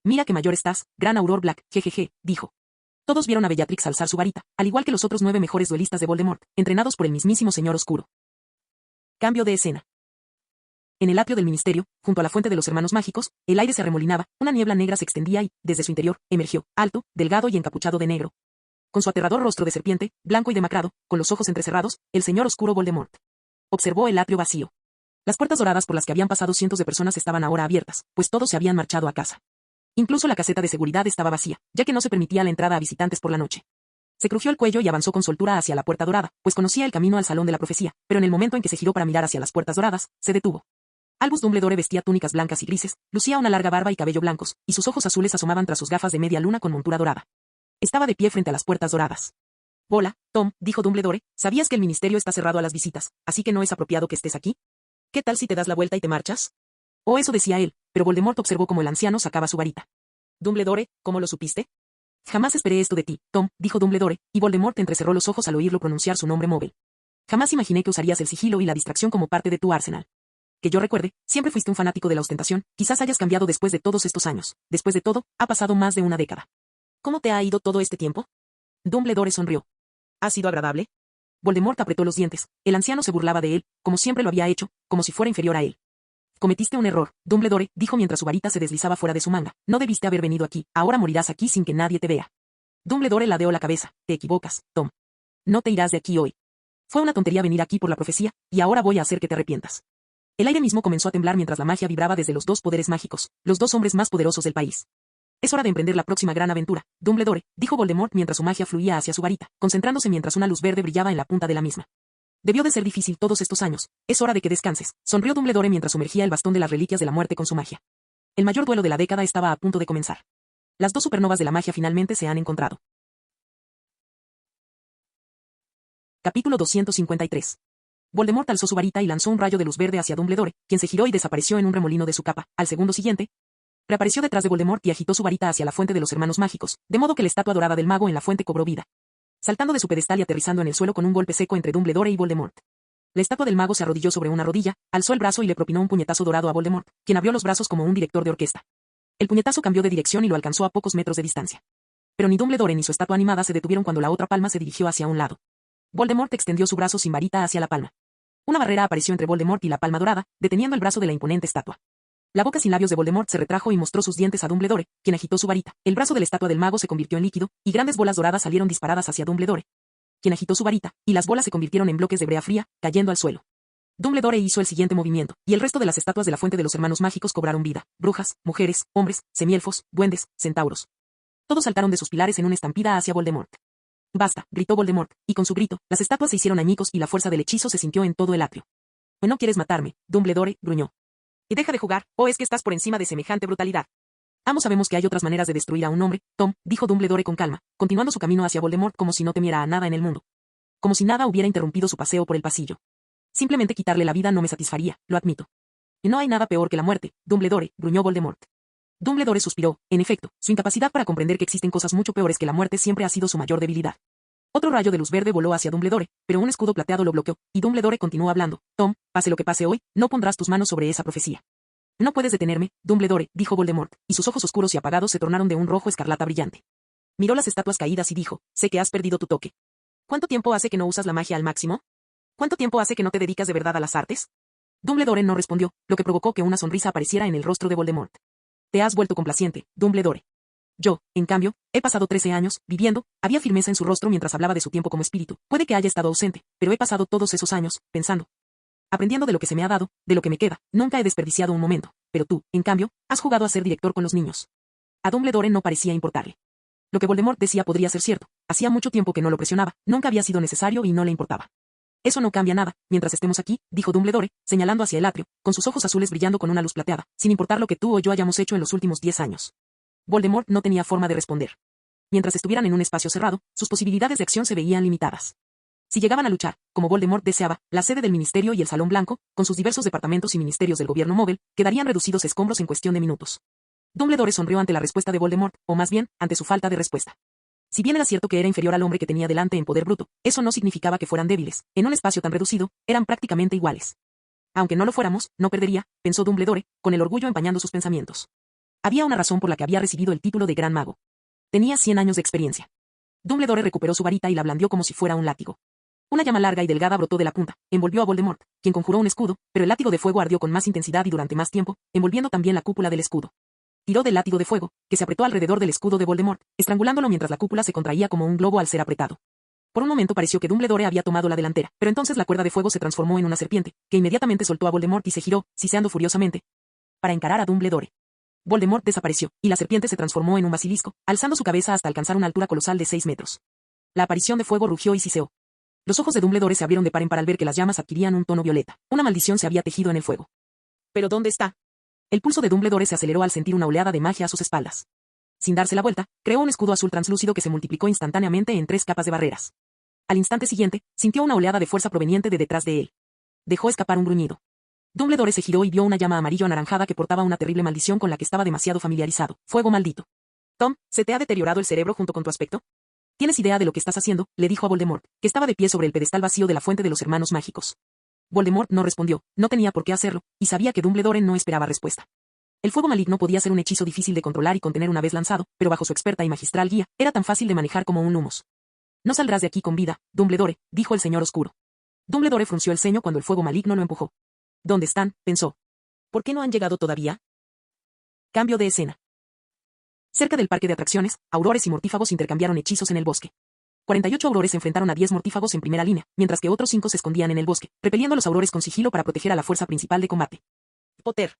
Mira qué mayor estás, gran Auror Black, jejeje, dijo. Todos vieron a Bellatrix alzar su varita, al igual que los otros 9 mejores duelistas de Voldemort, entrenados por el mismísimo Señor Oscuro. Cambio de escena. En el atrio del ministerio, junto a la fuente de los hermanos mágicos, el aire se arremolinaba, una niebla negra se extendía y, desde su interior, emergió, alto, delgado y encapuchado de negro. Con su aterrador rostro de serpiente, blanco y demacrado, con los ojos entrecerrados, el Señor Oscuro Voldemort. Observó el atrio vacío. Las puertas doradas por las que habían pasado cientos de personas estaban ahora abiertas, pues todos se habían marchado a casa. Incluso la caseta de seguridad estaba vacía, ya que no se permitía la entrada a visitantes por la noche. Se crujió el cuello y avanzó con soltura hacia la puerta dorada, pues conocía el camino al salón de la profecía, pero en el momento en que se giró para mirar hacia las puertas doradas, se detuvo. Albus Dumbledore vestía túnicas blancas y grises, lucía una larga barba y cabello blancos, y sus ojos azules asomaban tras sus gafas de media luna con montura dorada. Estaba de pie frente a las puertas doradas. Hola, Tom, dijo Dumbledore, ¿sabías que el ministerio está cerrado a las visitas, así que no es apropiado que estés aquí? ¿Qué tal si te das la vuelta y te marchas? O eso decía él, pero Voldemort observó cómo el anciano sacaba su varita. Dumbledore, ¿cómo lo supiste? Jamás esperé esto de ti, Tom, dijo Dumbledore, y Voldemort entrecerró los ojos al oírlo pronunciar su nombre móvil. Jamás imaginé que usarías el sigilo y la distracción como parte de tu arsenal. Que yo recuerde, siempre fuiste un fanático de la ostentación, quizás hayas cambiado después de todos estos años. Después de todo, ha pasado más de una década. ¿Cómo te ha ido todo este tiempo? Dumbledore sonrió. ¿Ha sido agradable? Voldemort apretó los dientes. El anciano se burlaba de él, como siempre lo había hecho, como si fuera inferior a él. Cometiste un error, Dumbledore, dijo mientras su varita se deslizaba fuera de su manga. No debiste haber venido aquí, ahora morirás aquí sin que nadie te vea. Dumbledore ladeó la cabeza. Te equivocas, Tom. No te irás de aquí hoy. Fue una tontería venir aquí por la profecía, y ahora voy a hacer que te arrepientas. El aire mismo comenzó a temblar mientras la magia vibraba desde los 2 poderes mágicos, los 2 hombres más poderosos del país. Es hora de emprender la próxima gran aventura, Dumbledore, dijo Voldemort mientras su magia fluía hacia su varita, concentrándose mientras una luz verde brillaba en la punta de la misma. Debió de ser difícil todos estos años. Es hora de que descanses, sonrió Dumbledore mientras sumergía el bastón de las reliquias de la muerte con su magia. El mayor duelo de la década estaba a punto de comenzar. Las 2 supernovas de la magia finalmente se han encontrado. Capítulo 253. Voldemort alzó su varita y lanzó un rayo de luz verde hacia Dumbledore, quien se giró y desapareció en un remolino de su capa. Al segundo siguiente, reapareció detrás de Voldemort y agitó su varita hacia la fuente de los hermanos mágicos, de modo que la estatua dorada del mago en la fuente cobró vida. Saltando de su pedestal y aterrizando en el suelo con un golpe seco entre Dumbledore y Voldemort. La estatua del mago se arrodilló sobre una rodilla, alzó el brazo y le propinó un puñetazo dorado a Voldemort, quien abrió los brazos como un director de orquesta. El puñetazo cambió de dirección y lo alcanzó a pocos metros de distancia. Pero ni Dumbledore ni su estatua animada se detuvieron cuando la otra palma se dirigió hacia un lado. Voldemort extendió su brazo sin varita hacia la palma. Una barrera apareció entre Voldemort y la palma dorada, deteniendo el brazo de la imponente estatua. La boca sin labios de Voldemort se retrajo y mostró sus dientes a Dumbledore, quien agitó su varita. El brazo de la estatua del mago se convirtió en líquido, y grandes bolas doradas salieron disparadas hacia Dumbledore, quien agitó su varita, y las bolas se convirtieron en bloques de brea fría, cayendo al suelo. Dumbledore hizo el siguiente movimiento, y el resto de las estatuas de la fuente de los hermanos mágicos cobraron vida. Brujas, mujeres, hombres, semielfos, duendes, centauros. Todos saltaron de sus pilares en una estampida hacia Voldemort. Basta, gritó Voldemort, y con su grito, las estatuas se hicieron añicos y la fuerza del hechizo se sintió en todo el atrio. «¿O no quieres matarme, Dumbledore?», gruñó. «Y deja de jugar, ¿o es que estás por encima de semejante brutalidad?». «Ambos sabemos que hay otras maneras de destruir a un hombre, Tom», dijo Dumbledore con calma, continuando su camino hacia Voldemort como si no temiera a nada en el mundo. Como si nada hubiera interrumpido su paseo por el pasillo. «Simplemente quitarle la vida no me satisfaría, lo admito». «Y no hay nada peor que la muerte, Dumbledore», gruñó Voldemort. Dumbledore suspiró. En efecto, su incapacidad para comprender que existen cosas mucho peores que la muerte siempre ha sido su mayor debilidad. Otro rayo de luz verde voló hacia Dumbledore, pero un escudo plateado lo bloqueó, y Dumbledore continuó hablando. «Tom, pase lo que pase hoy, no pondrás tus manos sobre esa profecía». «No puedes detenerme, Dumbledore», dijo Voldemort, y sus ojos oscuros y apagados se tornaron de un rojo escarlata brillante. Miró las estatuas caídas y dijo: «Sé que has perdido tu toque. ¿Cuánto tiempo hace que no usas la magia al máximo? ¿Cuánto tiempo hace que no te dedicas de verdad a las artes?». Dumbledore no respondió, lo que provocó que una sonrisa apareciera en el rostro de Voldemort. «Te has vuelto complaciente, Dumbledore. Yo, en cambio, he pasado 13 años, viviendo», había firmeza en su rostro mientras hablaba de su tiempo como espíritu. «Puede que haya estado ausente, pero he pasado todos esos años, pensando. Aprendiendo de lo que se me ha dado, de lo que me queda, nunca he desperdiciado un momento. Pero tú, en cambio, has jugado a ser director con los niños». A Dumbledore no parecía importarle. Lo que Voldemort decía podría ser cierto. Hacía mucho tiempo que no lo presionaba, nunca había sido necesario y no le importaba. «Eso no cambia nada, mientras estemos aquí», dijo Dumbledore, señalando hacia el atrio, con sus ojos azules brillando con una luz plateada, «sin importar lo que tú o yo hayamos hecho en los últimos 10 años». Voldemort no tenía forma de responder. Mientras estuvieran en un espacio cerrado, sus posibilidades de acción se veían limitadas. Si llegaban a luchar, como Voldemort deseaba, la sede del Ministerio y el Salón Blanco, con sus diversos departamentos y ministerios del gobierno móvil, quedarían reducidos a escombros en cuestión de minutos. Dumbledore sonrió ante la respuesta de Voldemort, o más bien, ante su falta de respuesta. Si bien era cierto que era inferior al hombre que tenía delante en poder bruto, eso no significaba que fueran débiles. En un espacio tan reducido, eran prácticamente iguales. «Aunque no lo fuéramos, no perdería», pensó Dumbledore, con el orgullo empañando sus pensamientos. Había una razón por la que había recibido el título de Gran Mago. Tenía 100 años de experiencia. Dumbledore recuperó su varita y la blandió como si fuera un látigo. Una llama larga y delgada brotó de la punta, envolvió a Voldemort, quien conjuró un escudo, pero el látigo de fuego ardió con más intensidad y durante más tiempo, envolviendo también la cúpula del escudo. Tiró del látigo de fuego, que se apretó alrededor del escudo de Voldemort, estrangulándolo mientras la cúpula se contraía como un globo al ser apretado. Por un momento pareció que Dumbledore había tomado la delantera, pero entonces la cuerda de fuego se transformó en una serpiente, que inmediatamente soltó a Voldemort y se giró, siseando furiosamente, para encarar a Dumbledore. Voldemort desapareció, y la serpiente se transformó en un basilisco, alzando su cabeza hasta alcanzar una altura colosal de 6 metros. La aparición de fuego rugió y siseó. Los ojos de Dumbledore se abrieron de par en par al ver que las llamas adquirían un tono violeta. Una maldición se había tejido en el fuego. «¿Pero dónde está?». El pulso de Dumbledore se aceleró al sentir una oleada de magia a sus espaldas. Sin darse la vuelta, creó un escudo azul translúcido que se multiplicó instantáneamente en 3 capas de barreras. Al instante siguiente, sintió una oleada de fuerza proveniente de detrás de él. Dejó escapar un gruñido. Dumbledore se giró y vio una llama amarillo-anaranjada que portaba una terrible maldición con la que estaba demasiado familiarizado. «Fuego maldito». «Tom, ¿se te ha deteriorado el cerebro junto con tu aspecto? ¿Tienes idea de lo que estás haciendo?», le dijo a Voldemort, que estaba de pie sobre el pedestal vacío de la fuente de los hermanos mágicos. Voldemort no respondió, no tenía por qué hacerlo, y sabía que Dumbledore no esperaba respuesta. El fuego maligno podía ser un hechizo difícil de controlar y contener una vez lanzado, pero bajo su experta y magistral guía, era tan fácil de manejar como un lumos. «No saldrás de aquí con vida, Dumbledore», dijo el señor oscuro. Dumbledore frunció el ceño cuando el fuego maligno lo empujó. «¿Dónde están?», pensó. «¿Por qué no han llegado todavía?». Cambio de escena. Cerca del parque de atracciones, aurores y mortífagos intercambiaron hechizos en el bosque. 48 aurores enfrentaron a 10 mortífagos en primera línea, mientras que otros 5 se escondían en el bosque, repeliendo a los aurores con sigilo para proteger a la fuerza principal de combate. «Potter.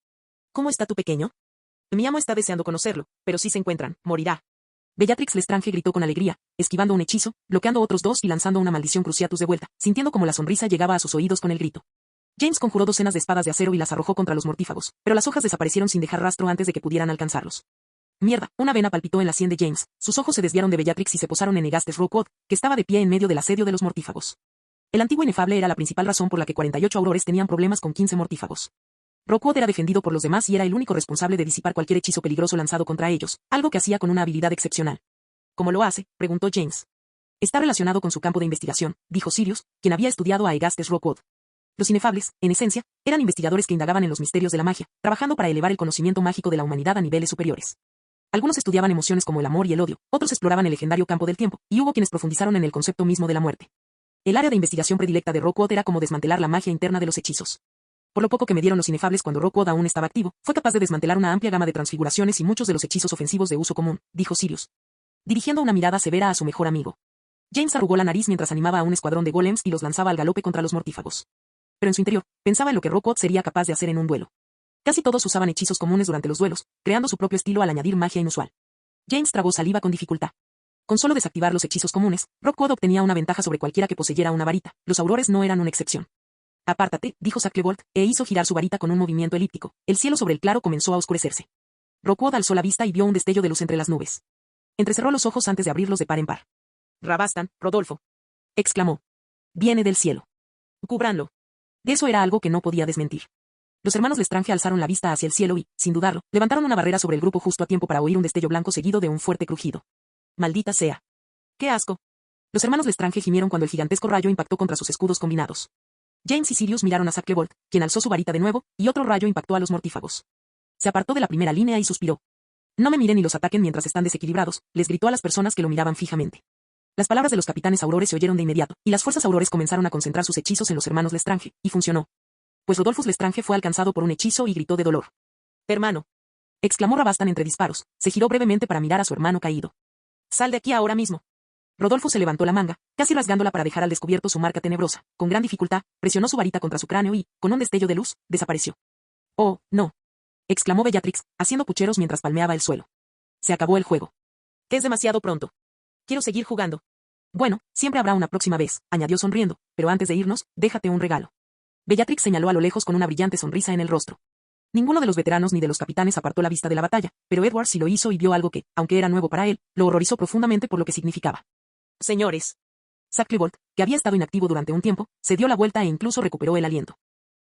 ¿Cómo está tu pequeño? Mi amo está deseando conocerlo, pero si se encuentran, morirá». Bellatrix Lestrange gritó con alegría, esquivando un hechizo, bloqueando otros 2 y lanzando una maldición Cruciatus de vuelta, sintiendo como la sonrisa llegaba a sus oídos con el grito. James conjuró docenas de espadas de acero y las arrojó contra los mortífagos, pero las hojas desaparecieron sin dejar rastro antes de que pudieran alcanzarlos. Mierda, una vena palpitó en la sien de James, sus ojos se desviaron de Bellatrix y se posaron en Agastes Rookwood, que estaba de pie en medio del asedio de los mortífagos. El antiguo inefable era la principal razón por la que 48 aurores tenían problemas con 15 mortífagos. Rookwood era defendido por los demás y era el único responsable de disipar cualquier hechizo peligroso lanzado contra ellos, algo que hacía con una habilidad excepcional. ¿Cómo lo hace?, preguntó James. Está relacionado con su campo de investigación, dijo Sirius, quien había estudiado a Agastes Rookwood. Los inefables, en esencia, eran investigadores que indagaban en los misterios de la magia, trabajando para elevar el conocimiento mágico de la humanidad a niveles superiores. Algunos estudiaban emociones como el amor y el odio, otros exploraban el legendario campo del tiempo, y hubo quienes profundizaron en el concepto mismo de la muerte. El área de investigación predilecta de Rookwood era como desmantelar la magia interna de los hechizos. Por lo poco que me dieron los inefables cuando Rookwood aún estaba activo, fue capaz de desmantelar una amplia gama de transfiguraciones y muchos de los hechizos ofensivos de uso común, dijo Sirius, dirigiendo una mirada severa a su mejor amigo. James arrugó la nariz mientras animaba a un escuadrón de golems y los lanzaba al galope contra los mortífagos. Pero en su interior, pensaba en lo que Rookwood sería capaz de hacer en un duelo. Casi todos usaban hechizos comunes durante los duelos, creando su propio estilo al añadir magia inusual. James tragó saliva con dificultad. Con solo desactivar los hechizos comunes, Rockwood obtenía una ventaja sobre cualquiera que poseyera una varita. Los aurores no eran una excepción. Apártate, dijo Shacklebolt, e hizo girar su varita con un movimiento elíptico. El cielo sobre el claro comenzó a oscurecerse. Rockwood alzó la vista y vio un destello de luz entre las nubes. Entrecerró los ojos antes de abrirlos de par en par. Rabastan, Rodolfo, exclamó. Viene del cielo. Cúbranlo. De eso era algo que no podía desmentir. Los hermanos Lestrange alzaron la vista hacia el cielo y, sin dudarlo, levantaron una barrera sobre el grupo justo a tiempo para oír un destello blanco seguido de un fuerte crujido. Maldita sea. ¡Qué asco! Los hermanos Lestrange gimieron cuando el gigantesco rayo impactó contra sus escudos combinados. James y Sirius miraron a Shacklebolt, quien alzó su varita de nuevo, y otro rayo impactó a los mortífagos. Se apartó de la primera línea y suspiró. No me miren ni los ataquen mientras están desequilibrados, les gritó a las personas que lo miraban fijamente. Las palabras de los capitanes aurores se oyeron de inmediato, y las fuerzas aurores comenzaron a concentrar sus hechizos en los hermanos Lestrange, y funcionó. Pues Rodolphus Lestrange fue alcanzado por un hechizo y gritó de dolor. «Hermano», exclamó Rabastan entre disparos, se giró brevemente para mirar a su hermano caído. «Sal de aquí ahora mismo». Rodolfo se levantó la manga, casi rasgándola para dejar al descubierto su marca tenebrosa. Con gran dificultad, presionó su varita contra su cráneo y, con un destello de luz, desapareció. «Oh, no», exclamó Bellatrix, haciendo pucheros mientras palmeaba el suelo. «Se acabó el juego. Es demasiado pronto. Quiero seguir jugando». «Bueno, siempre habrá una próxima vez», añadió sonriendo, «pero antes de irnos, déjate un regalo». Bellatrix señaló a lo lejos con una brillante sonrisa en el rostro. Ninguno de los veteranos ni de los capitanes apartó la vista de la batalla, pero Edward sí lo hizo y vio algo que, aunque era nuevo para él, lo horrorizó profundamente por lo que significaba. «Señores». Shacklebolt, que había estado inactivo durante un tiempo, se dio la vuelta e incluso recuperó el aliento.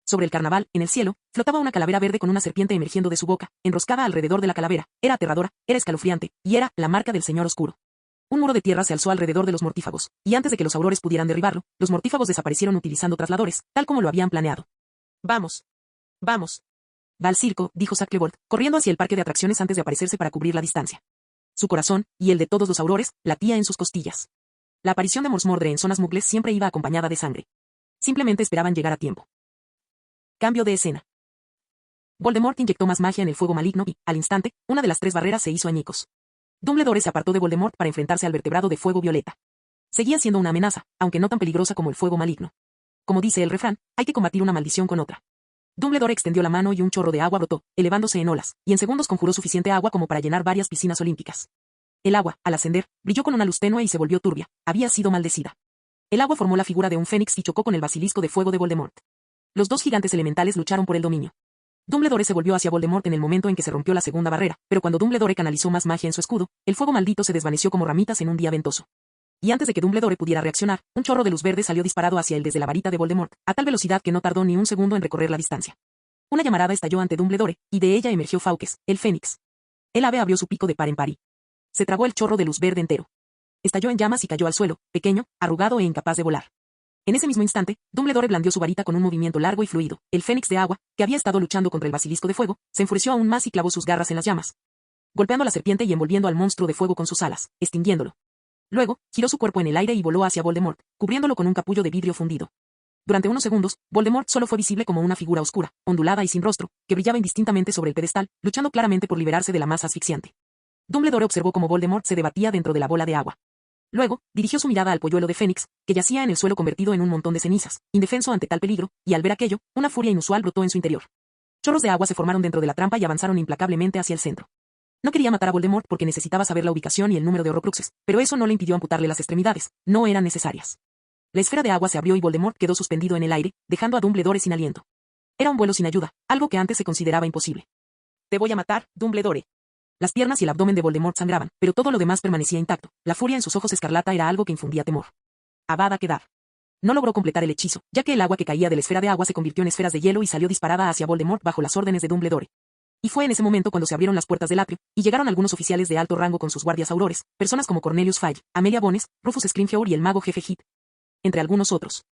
Sobre el carnaval, en el cielo, flotaba una calavera verde con una serpiente emergiendo de su boca, enroscada alrededor de la calavera. Era aterradora, era escalofriante, y era la marca del Señor Oscuro. Un muro de tierra se alzó alrededor de los mortífagos, y antes de que los aurores pudieran derribarlo, los mortífagos desaparecieron utilizando trasladores, tal como lo habían planeado. «Vamos. Vamos». «Va al circo», dijo Shacklebolt, corriendo hacia el parque de atracciones antes de aparecerse para cubrir la distancia. Su corazón, y el de todos los aurores, latía en sus costillas. La aparición de Mors Mordre en zonas muggles siempre iba acompañada de sangre. Simplemente esperaban llegar a tiempo. Cambio de escena. Voldemort inyectó más magia en el fuego maligno y, al instante, una de las tres barreras se hizo añicos. Dumbledore se apartó de Voldemort para enfrentarse al vertebrado de fuego violeta. Seguía siendo una amenaza, aunque no tan peligrosa como el fuego maligno. Como dice el refrán, hay que combatir una maldición con otra. Dumbledore extendió la mano y un chorro de agua brotó, elevándose en olas, y en segundos conjuró suficiente agua como para llenar varias piscinas olímpicas. El agua, al ascender, brilló con una luz tenue y se volvió turbia. Había sido maldecida. El agua formó la figura de un fénix y chocó con el basilisco de fuego de Voldemort. Los dos gigantes elementales lucharon por el dominio. Dumbledore se volvió hacia Voldemort en el momento en que se rompió la segunda barrera, pero cuando Dumbledore canalizó más magia en su escudo, el fuego maldito se desvaneció como ramitas en un día ventoso. Y antes de que Dumbledore pudiera reaccionar, un chorro de luz verde salió disparado hacia él desde la varita de Voldemort, a tal velocidad que no tardó ni un segundo en recorrer la distancia. Una llamarada estalló ante Dumbledore, y de ella emergió Fawkes, el fénix. El ave abrió su pico de par en par y se tragó el chorro de luz verde entero. Estalló en llamas y cayó al suelo, pequeño, arrugado e incapaz de volar. En ese mismo instante, Dumbledore blandió su varita con un movimiento largo y fluido. El fénix de agua, que había estado luchando contra el basilisco de fuego, se enfureció aún más y clavó sus garras en las llamas, golpeando a la serpiente y envolviendo al monstruo de fuego con sus alas, extinguiéndolo. Luego, giró su cuerpo en el aire y voló hacia Voldemort, cubriéndolo con un capullo de vidrio fundido. Durante unos segundos, Voldemort solo fue visible como una figura oscura, ondulada y sin rostro, que brillaba indistintamente sobre el pedestal, luchando claramente por liberarse de la masa asfixiante. Dumbledore observó cómo Voldemort se debatía dentro de la bola de agua. Luego, dirigió su mirada al polluelo de Fénix, que yacía en el suelo convertido en un montón de cenizas, indefenso ante tal peligro, y al ver aquello, una furia inusual brotó en su interior. Chorros de agua se formaron dentro de la trampa y avanzaron implacablemente hacia el centro. No quería matar a Voldemort porque necesitaba saber la ubicación y el número de Horrocruxes, pero eso no le impidió amputarle las extremidades, no eran necesarias. La esfera de agua se abrió y Voldemort quedó suspendido en el aire, dejando a Dumbledore sin aliento. Era un vuelo sin ayuda, algo que antes se consideraba imposible. «Te voy a matar, Dumbledore». Las piernas y el abdomen de Voldemort sangraban, pero todo lo demás permanecía intacto. La furia en sus ojos escarlata era algo que infundía temor. Avada Kedavra. No logró completar el hechizo, ya que el agua que caía de la esfera de agua se convirtió en esferas de hielo y salió disparada hacia Voldemort bajo las órdenes de Dumbledore. Y fue en ese momento cuando se abrieron las puertas del atrio, y llegaron algunos oficiales de alto rango con sus guardias aurores, personas como Cornelius Fudge, Amelia Bones, Rufus Scrimgeour y el mago jefe Hit. Entre algunos otros.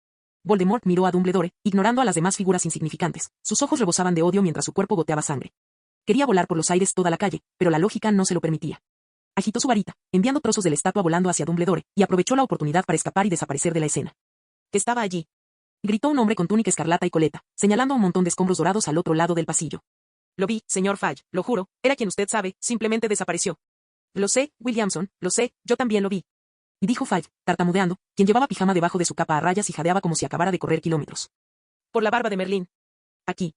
Voldemort miró a Dumbledore, ignorando a las demás figuras insignificantes. Sus ojos rebosaban de odio mientras su cuerpo goteaba sangre. Quería volar por los aires toda la calle, pero la lógica no se lo permitía. Agitó su varita, enviando trozos de la estatua volando hacia Dumbledore, y aprovechó la oportunidad para escapar y desaparecer de la escena. ¿Qué estaba allí? Gritó un hombre con túnica escarlata y coleta, señalando un montón de escombros dorados al otro lado del pasillo. Lo vi, señor Fudge, lo juro, era quien usted sabe, simplemente desapareció. Lo sé, Williamson, lo sé, yo también lo vi. Y dijo Fudge, tartamudeando, quien llevaba pijama debajo de su capa a rayas y jadeaba como si acabara de correr kilómetros. Por la barba de Merlín. Aquí.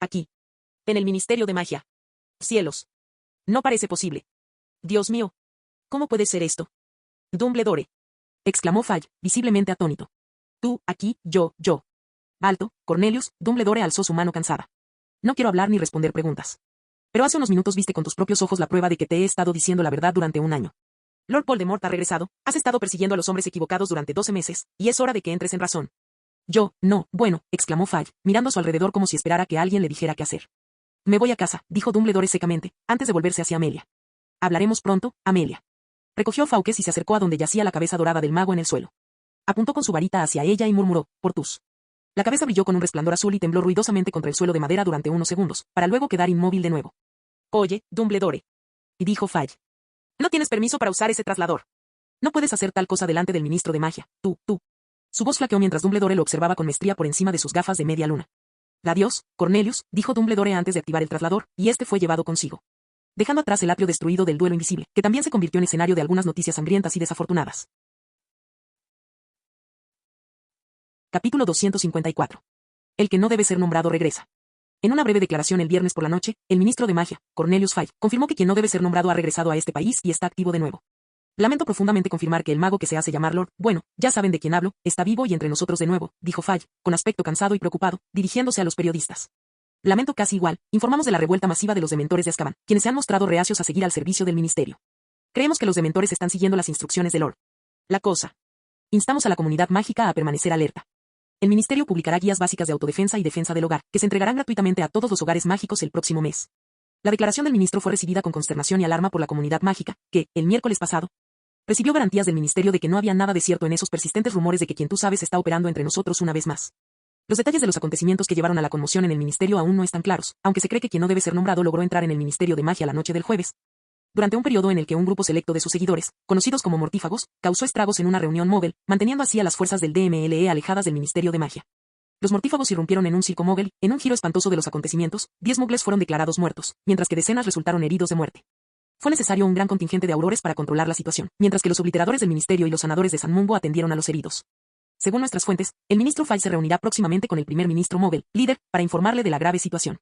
Aquí. En el Ministerio de Magia. Cielos. No parece posible. Dios mío. ¿Cómo puede ser esto? Dumbledore. Exclamó Fudge, visiblemente atónito. Tú, aquí, yo. Alto, Cornelius, Dumbledore alzó su mano cansada. No quiero hablar ni responder preguntas. Pero hace unos minutos viste con tus propios ojos la prueba de que te he estado diciendo la verdad durante un año. Lord Voldemort ha regresado, has estado persiguiendo a los hombres equivocados durante 12 meses, y es hora de que entres en razón. No, bueno, exclamó Fudge, mirando a su alrededor como si esperara que alguien le dijera qué hacer. Me voy a casa, dijo Dumbledore secamente, antes de volverse hacia Amelia. Hablaremos pronto, Amelia. Recogió Fawkes y se acercó a donde yacía la cabeza dorada del mago en el suelo. Apuntó con su varita hacia ella y murmuró, Portus. La cabeza brilló con un resplandor azul y tembló ruidosamente contra el suelo de madera durante unos segundos, para luego quedar inmóvil de nuevo. Oye, Dumbledore. Y dijo Fudge. No tienes permiso para usar ese traslador. No puedes hacer tal cosa delante del ministro de magia, tú. Su voz flaqueó mientras Dumbledore lo observaba con maestría por encima de sus gafas de media luna. Adiós, Cornelius, dijo Dumbledore antes de activar el traslador, y este fue llevado consigo. Dejando atrás el atrio destruido del duelo invisible, que también se convirtió en escenario de algunas noticias sangrientas y desafortunadas. Capítulo 254. El que no debe ser nombrado regresa. En una breve declaración el viernes por la noche, el ministro de magia, Cornelius Fudge, confirmó que quien no debe ser nombrado ha regresado a este país y está activo de nuevo. Lamento profundamente confirmar que el mago que se hace llamar Lord, bueno, ya saben de quién hablo, está vivo y entre nosotros de nuevo, dijo Fudge, con aspecto cansado y preocupado, dirigiéndose a los periodistas. Lamento casi igual, informamos de la revuelta masiva de los dementores de Azkaban, quienes se han mostrado reacios a seguir al servicio del ministerio. Creemos que los dementores están siguiendo las instrucciones de Lord. La cosa. Instamos a la comunidad mágica a permanecer alerta. El ministerio publicará guías básicas de autodefensa y defensa del hogar, que se entregarán gratuitamente a todos los hogares mágicos el próximo mes. La declaración del ministro fue recibida con consternación y alarma por la comunidad mágica, que, el miércoles pasado, recibió garantías del ministerio de que no había nada de cierto en esos persistentes rumores de que quien tú sabes está operando entre nosotros una vez más. Los detalles de los acontecimientos que llevaron a la conmoción en el ministerio aún no están claros, aunque se cree que quien no debe ser nombrado logró entrar en el ministerio de magia la noche del jueves, durante un periodo en el que un grupo selecto de sus seguidores, conocidos como mortífagos, causó estragos en una reunión móvil, manteniendo así a las fuerzas del DMLE alejadas del ministerio de magia. Los mortífagos irrumpieron en un circo móvil, en un giro espantoso de los acontecimientos, 10 muggles fueron declarados muertos, mientras que decenas resultaron heridos de muerte. Fue necesario un gran contingente de aurores para controlar la situación, mientras que los obliteradores del ministerio y los sanadores de San Mungo atendieron a los heridos. Según nuestras fuentes, el ministro Fudge se reunirá próximamente con el primer ministro móvil, líder, para informarle de la grave situación.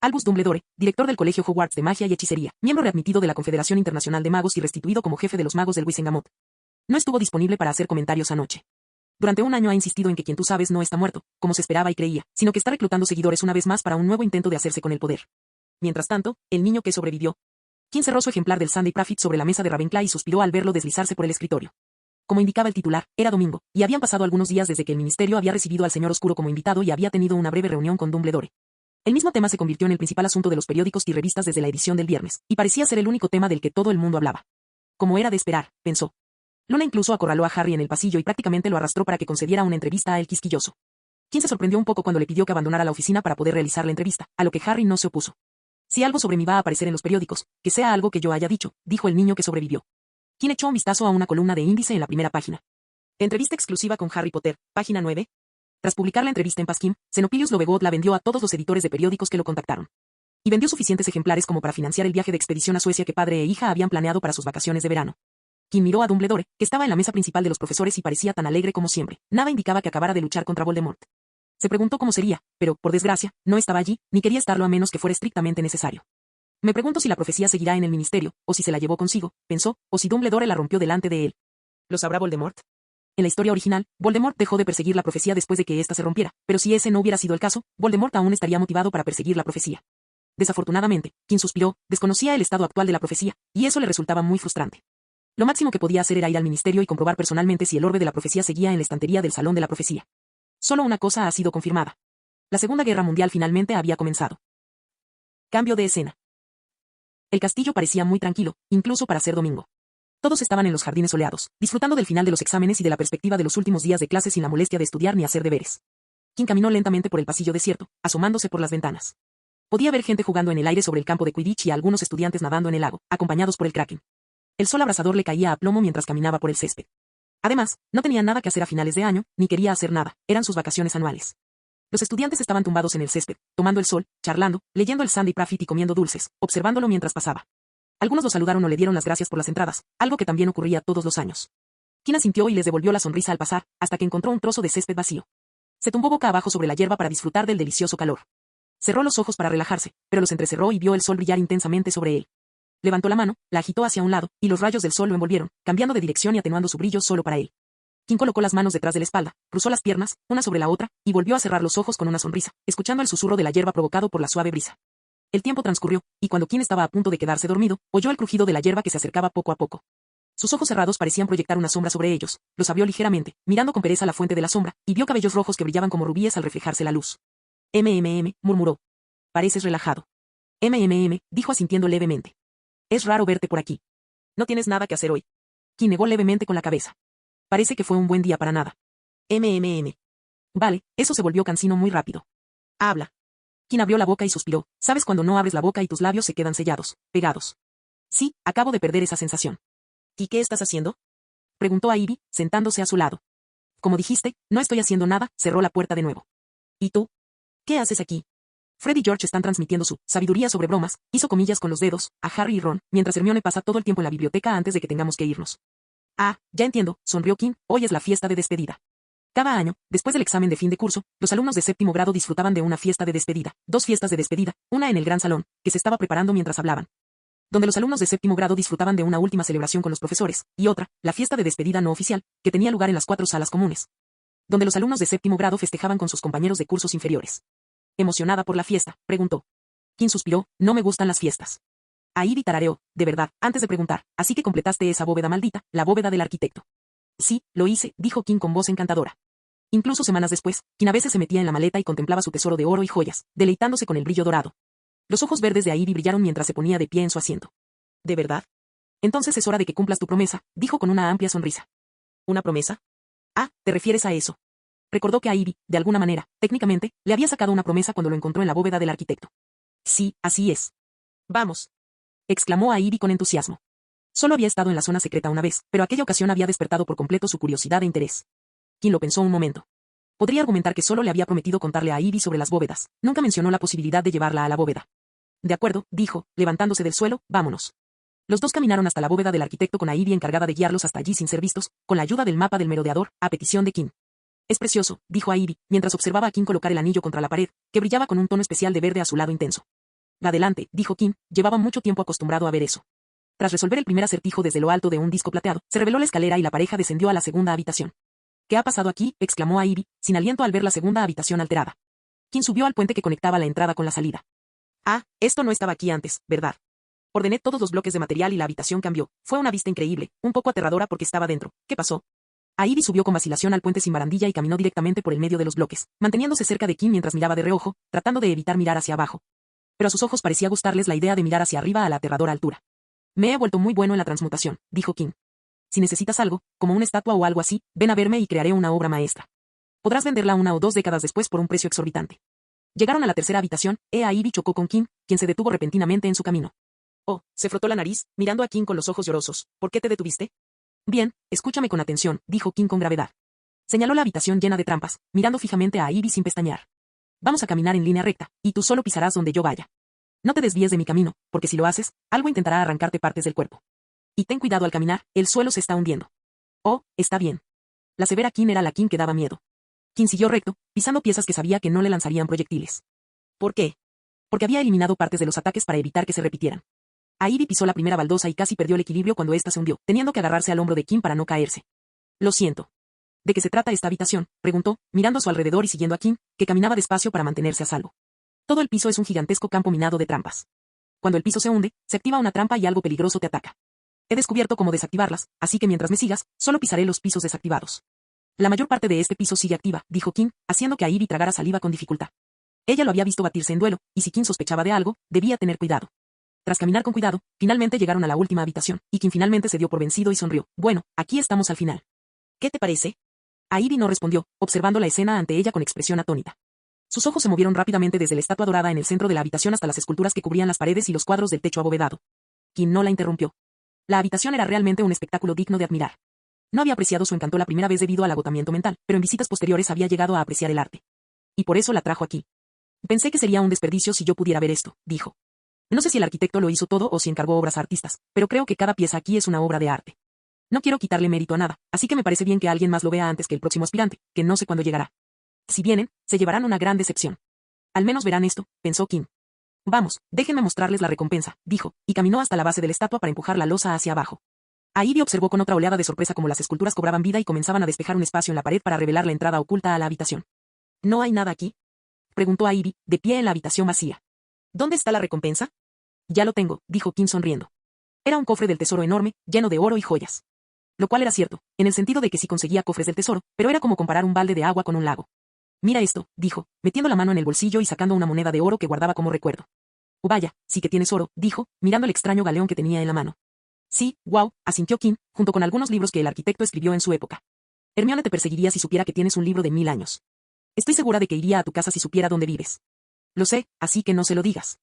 Albus Dumbledore, director del Colegio Hogwarts de Magia y Hechicería, miembro readmitido de la Confederación Internacional de Magos y restituido como jefe de los magos del Wizengamot, no estuvo disponible para hacer comentarios anoche. Durante un año ha insistido en que quien tú sabes no está muerto, como se esperaba y creía, sino que está reclutando seguidores una vez más para un nuevo intento de hacerse con el poder. Mientras tanto, el niño que sobrevivió, quien cerró su ejemplar del Sunday Prophet sobre la mesa de Ravenclaw y suspiró al verlo deslizarse por el escritorio. Como indicaba el titular, era domingo, y habían pasado algunos días desde que el ministerio había recibido al señor oscuro como invitado y había tenido una breve reunión con Dumbledore. El mismo tema se convirtió en el principal asunto de los periódicos y revistas desde la edición del viernes, y parecía ser el único tema del que todo el mundo hablaba. Como era de esperar, pensó. Luna incluso acorraló a Harry en el pasillo y prácticamente lo arrastró para que concediera una entrevista a El Quisquilloso. Quien se sorprendió un poco cuando le pidió que abandonara la oficina para poder realizar la entrevista, a lo que Harry no se opuso. Si algo sobre mí va a aparecer en los periódicos, que sea algo que yo haya dicho, dijo el niño que sobrevivió. Quien echó un vistazo a una columna de índice en la primera página. Entrevista exclusiva con Harry Potter, página 9. Tras publicar la entrevista en Pasquim, Xenophilius Lovegood la vendió a todos los editores de periódicos que lo contactaron. Y vendió suficientes ejemplares como para financiar el viaje de expedición a Suecia que padre e hija habían planeado para sus vacaciones de verano. Quien miró a Dumbledore, que estaba en la mesa principal de los profesores y parecía tan alegre como siempre, nada indicaba que acabara de luchar contra Voldemort. Se preguntó cómo sería, pero, por desgracia, no estaba allí, ni quería estarlo a menos que fuera estrictamente necesario. Me pregunto si la profecía seguirá en el ministerio, o si se la llevó consigo, pensó, o si Dumbledore la rompió delante de él. ¿Lo sabrá Voldemort? En la historia original, Voldemort dejó de perseguir la profecía después de que ésta se rompiera, pero si ese no hubiera sido el caso, Voldemort aún estaría motivado para perseguir la profecía. Desafortunadamente, quien suspiró, desconocía el estado actual de la profecía, y eso le resultaba muy frustrante. Lo máximo que podía hacer era ir al ministerio y comprobar personalmente si el orbe de la profecía seguía en la estantería del Salón de la Profecía. Solo una cosa ha sido confirmada. La Segunda Guerra Mundial finalmente había comenzado. Cambio de escena. El castillo parecía muy tranquilo, incluso para ser domingo. Todos estaban en los jardines soleados, disfrutando del final de los exámenes y de la perspectiva de los últimos días de clase sin la molestia de estudiar ni hacer deberes. Quien caminó lentamente por el pasillo desierto, asomándose por las ventanas. Podía ver gente jugando en el aire sobre el campo de Quidditch y a algunos estudiantes nadando en el lago, acompañados por el Kraken. El sol abrasador le caía a plomo mientras caminaba por el césped. Además, no tenía nada que hacer a finales de año, ni quería hacer nada, eran sus vacaciones anuales. Los estudiantes estaban tumbados en el césped, tomando el sol, charlando, leyendo el Sunday Prophet y comiendo dulces, observándolo mientras pasaba. Algunos lo saludaron o le dieron las gracias por las entradas, algo que también ocurría todos los años. Quien asintió y les devolvió la sonrisa al pasar, hasta que encontró un trozo de césped vacío. Se tumbó boca abajo sobre la hierba para disfrutar del delicioso calor. Cerró los ojos para relajarse, pero los entrecerró y vio el sol brillar intensamente sobre él. Levantó la mano, la agitó hacia un lado, y los rayos del sol lo envolvieron, cambiando de dirección y atenuando su brillo solo para él. Kim colocó las manos detrás de la espalda, cruzó las piernas, una sobre la otra, y volvió a cerrar los ojos con una sonrisa, escuchando el susurro de la hierba provocado por la suave brisa. El tiempo transcurrió, y cuando Kim estaba a punto de quedarse dormido, oyó el crujido de la hierba que se acercaba poco a poco. Sus ojos cerrados parecían proyectar una sombra sobre ellos, los abrió ligeramente, mirando con pereza la fuente de la sombra, y vio cabellos rojos que brillaban como rubíes al reflejarse la luz. Murmuró. Pareces relajado. Dijo asintiendo levemente. Es raro verte por aquí. ¿No tienes nada que hacer hoy? Kim negó levemente con la cabeza. Parece que fue un buen día para nada. Vale, eso se volvió cansino muy rápido. Habla. Kim abrió la boca y suspiró. ¿Sabes cuando no abres la boca y tus labios se quedan sellados, pegados? Sí, acabo de perder esa sensación. ¿Y qué estás haciendo? Preguntó a Ivy, sentándose a su lado. Como dijiste, no estoy haciendo nada, cerró la puerta de nuevo. ¿Y tú? ¿Qué haces aquí? Fred y George están transmitiendo su sabiduría sobre bromas, hizo comillas con los dedos, a Harry y Ron, mientras Hermione pasa todo el tiempo en la biblioteca antes de que tengamos que irnos. Ah, ya entiendo, sonrió Kim, hoy es la fiesta de despedida. Cada año, después del examen de fin de curso, los alumnos de séptimo grado disfrutaban de una fiesta de despedida, dos fiestas de despedida, una en el gran salón, que se estaba preparando mientras hablaban. Donde los alumnos de séptimo grado disfrutaban de una última celebración con los profesores, y otra, la fiesta de despedida no oficial, que tenía lugar en las 4 salas comunes. Donde los alumnos de séptimo grado festejaban con sus compañeros de cursos inferiores. Emocionada por la fiesta, preguntó. Kim suspiró, no me gustan las fiestas. A Ivy tarareó, de verdad, antes de preguntar, así que completaste esa bóveda maldita, la bóveda del arquitecto. Sí, lo hice, dijo Kim con voz encantadora. Incluso semanas después, Kim a veces se metía en la maleta y contemplaba su tesoro de oro y joyas, deleitándose con el brillo dorado. Los ojos verdes de Ivy brillaron mientras se ponía de pie en su asiento. ¿De verdad? Entonces es hora de que cumplas tu promesa, dijo con una amplia sonrisa. ¿Una promesa? Ah, ¿te refieres a eso? Recordó que a Ivy, de alguna manera, técnicamente, le había sacado una promesa cuando lo encontró en la bóveda del arquitecto. Sí, así es. Vamos. Exclamó a Ivy con entusiasmo. Solo había estado en la zona secreta una vez, pero aquella ocasión había despertado por completo su curiosidad e interés. Kim lo pensó un momento. Podría argumentar que solo le había prometido contarle a Ivy sobre las bóvedas, nunca mencionó la posibilidad de llevarla a la bóveda. De acuerdo, dijo, levantándose del suelo, vámonos. Los dos caminaron hasta la bóveda del arquitecto con a Ivy encargada de guiarlos hasta allí sin ser vistos, con la ayuda del mapa del merodeador, a petición de Kim. Es precioso, dijo a Ivy, mientras observaba a Kim colocar el anillo contra la pared, que brillaba con un tono especial de verde azulado intenso. Adelante, dijo Kim, llevaba mucho tiempo acostumbrado a ver eso. Tras resolver el primer acertijo desde lo alto de un disco plateado, se reveló la escalera y la pareja descendió a la segunda habitación. ¿Qué ha pasado aquí?, exclamó a Ivy, sin aliento al ver la segunda habitación alterada. Kim subió al puente que conectaba la entrada con la salida. Ah, esto no estaba aquí antes, ¿verdad? Ordené todos los bloques de material y la habitación cambió. Fue una vista increíble, un poco aterradora porque estaba dentro. ¿Qué pasó? Ivy subió con vacilación al puente sin barandilla y caminó directamente por el medio de los bloques, manteniéndose cerca de Kim mientras miraba de reojo, tratando de evitar mirar hacia abajo. Pero a sus ojos parecía gustarles la idea de mirar hacia arriba a la aterradora altura. Me he vuelto muy bueno en la transmutación, dijo Kim. Si necesitas algo, como una estatua o algo así, ven a verme y crearé una obra maestra. Podrás venderla 1 o 2 décadas después por un precio exorbitante. Llegaron a la tercera habitación, Ivy chocó con Kim, quien se detuvo repentinamente en su camino. Oh, se frotó la nariz, mirando a Kim con los ojos llorosos. ¿Por qué te detuviste? Bien, escúchame con atención, dijo Kim con gravedad. Señaló la habitación llena de trampas, mirando fijamente a Ivy sin pestañear. Vamos a caminar en línea recta, y tú solo pisarás donde yo vaya. No te desvíes de mi camino, porque si lo haces, algo intentará arrancarte partes del cuerpo. Y ten cuidado al caminar, el suelo se está hundiendo. Oh, está bien. La severa Kim era la Kim que daba miedo. Kim siguió recto, pisando piezas que sabía que no le lanzarían proyectiles. ¿Por qué? Porque había eliminado partes de los ataques para evitar que se repitieran. Ivy pisó la primera baldosa y casi perdió el equilibrio cuando ésta se hundió, teniendo que agarrarse al hombro de Kim para no caerse. Lo siento. ¿De qué se trata esta habitación?, preguntó, mirando a su alrededor y siguiendo a Kim, que caminaba despacio para mantenerse a salvo. Todo el piso es un gigantesco campo minado de trampas. Cuando el piso se hunde, se activa una trampa y algo peligroso te ataca. He descubierto cómo desactivarlas, así que mientras me sigas, solo pisaré los pisos desactivados. La mayor parte de este piso sigue activa, dijo Kim, haciendo que Ivy tragara saliva con dificultad. Ella lo había visto batirse en duelo, y si Kim sospechaba de algo, debía tener cuidado. Tras caminar con cuidado, finalmente llegaron a la última habitación, y Kim finalmente se dio por vencido y sonrió. Bueno, aquí estamos al final. ¿Qué te parece? Ivy no respondió, observando la escena ante ella con expresión atónita. Sus ojos se movieron rápidamente desde la estatua dorada en el centro de la habitación hasta las esculturas que cubrían las paredes y los cuadros del techo abovedado. Kim no la interrumpió. La habitación era realmente un espectáculo digno de admirar. No había apreciado su encanto la primera vez debido al agotamiento mental, pero en visitas posteriores había llegado a apreciar el arte. Y por eso la trajo aquí. Pensé que sería un desperdicio si yo pudiera ver esto, dijo. No sé si el arquitecto lo hizo todo o si encargó obras a artistas, pero creo que cada pieza aquí es una obra de arte. No quiero quitarle mérito a nada, así que me parece bien que alguien más lo vea antes que el próximo aspirante, que no sé cuándo llegará. Si vienen, se llevarán una gran decepción. Al menos verán esto, pensó Kim. Vamos, déjenme mostrarles la recompensa, dijo, y caminó hasta la base de la estatua para empujar la losa hacia abajo. Ivy observó con otra oleada de sorpresa cómo las esculturas cobraban vida y comenzaban a despejar un espacio en la pared para revelar la entrada oculta a la habitación. ¿No hay nada aquí?, preguntó Ivy, de pie en la habitación vacía. ¿Dónde está la recompensa? Ya lo tengo, dijo Kim sonriendo. Era un cofre del tesoro enorme, lleno de oro y joyas. Lo cual era cierto, en el sentido de que sí conseguía cofres del tesoro, pero era como comparar un balde de agua con un lago. Mira esto, dijo, metiendo la mano en el bolsillo y sacando una moneda de oro que guardaba como recuerdo. Vaya, sí que tienes oro, dijo, mirando el extraño galeón que tenía en la mano. Sí, wow, asintió Kim, junto con algunos libros que el arquitecto escribió en su época. Hermione te perseguiría si supiera que tienes un libro de 1000 años. Estoy segura de que iría a tu casa si supiera dónde vives. Lo sé, así que no se lo digas.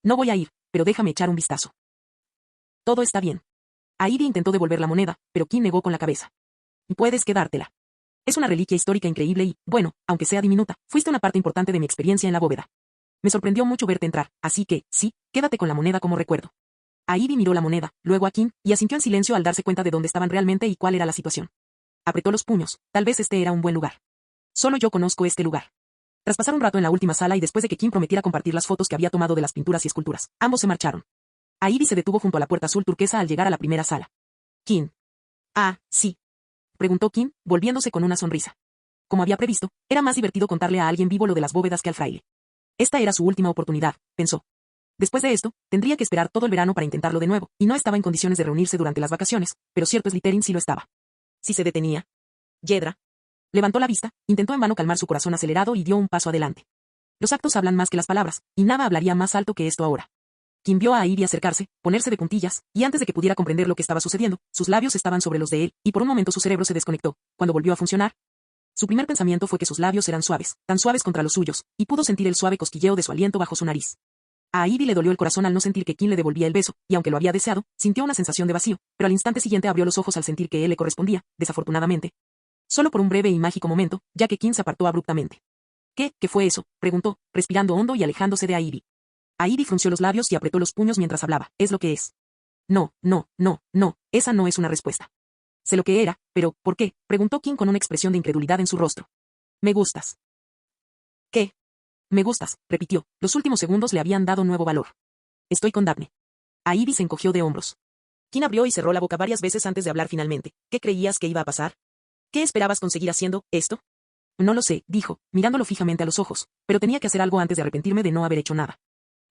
No voy a ir, pero déjame echar un vistazo. Todo está bien. Ivy intentó devolver la moneda, pero Kim negó con la cabeza. Puedes quedártela. Es una reliquia histórica increíble y, bueno, aunque sea diminuta, fuiste una parte importante de mi experiencia en la bóveda. Me sorprendió mucho verte entrar, así que, sí, quédate con la moneda como recuerdo. Ivy miró la moneda, luego a Kim, y asintió en silencio al darse cuenta de dónde estaban realmente y cuál era la situación. Apretó los puños, tal vez este era un buen lugar. Solo yo conozco este lugar. Tras pasar un rato en la última sala y después de que Kim prometiera compartir las fotos que había tomado de las pinturas y esculturas, ambos se marcharon. Ivy se detuvo junto a la puerta azul turquesa al llegar a la primera sala. Kim. Ah, sí. Preguntó Kim, volviéndose con una sonrisa. Como había previsto, era más divertido contarle a alguien vivo lo de las bóvedas que al fraile. Esta era su última oportunidad, pensó. Después de esto, tendría que esperar todo el verano para intentarlo de nuevo, y no estaba en condiciones de reunirse durante las vacaciones, pero cierto Slytherin sí lo estaba. Si se detenía. Yedra. Levantó la vista, intentó en vano calmar su corazón acelerado y dio un paso adelante. Los actos hablan más que las palabras, y nada hablaría más alto que esto ahora. Kim vio a Ivy acercarse, ponerse de puntillas, y antes de que pudiera comprender lo que estaba sucediendo, sus labios estaban sobre los de él, y por un momento su cerebro se desconectó. Cuando volvió a funcionar, su primer pensamiento fue que sus labios eran suaves, tan suaves contra los suyos, y pudo sentir el suave cosquilleo de su aliento bajo su nariz. A Ivy le dolió el corazón al no sentir que Kim le devolvía el beso, y aunque lo había deseado, sintió una sensación de vacío, pero al instante siguiente abrió los ojos al sentir que él le correspondía, desafortunadamente. Solo por un breve y mágico momento, ya que Kim se apartó abruptamente. ¿Qué fue eso?, preguntó, respirando hondo y alejándose de Ivy. Ivy frunció los labios y apretó los puños mientras hablaba. Es lo que es. No, esa no es una respuesta. Sé lo que era, pero, ¿por qué?, preguntó Kim con una expresión de incredulidad en su rostro. Me gustas. ¿Qué? Me gustas, repitió. Los últimos segundos le habían dado nuevo valor. Estoy con Daphne. Ivy se encogió de hombros. Kim abrió y cerró la boca varias veces antes de hablar finalmente. ¿Qué creías que iba a pasar? ¿Qué esperabas conseguir haciendo esto? No lo sé, dijo, mirándolo fijamente a los ojos, pero tenía que hacer algo antes de arrepentirme de no haber hecho nada.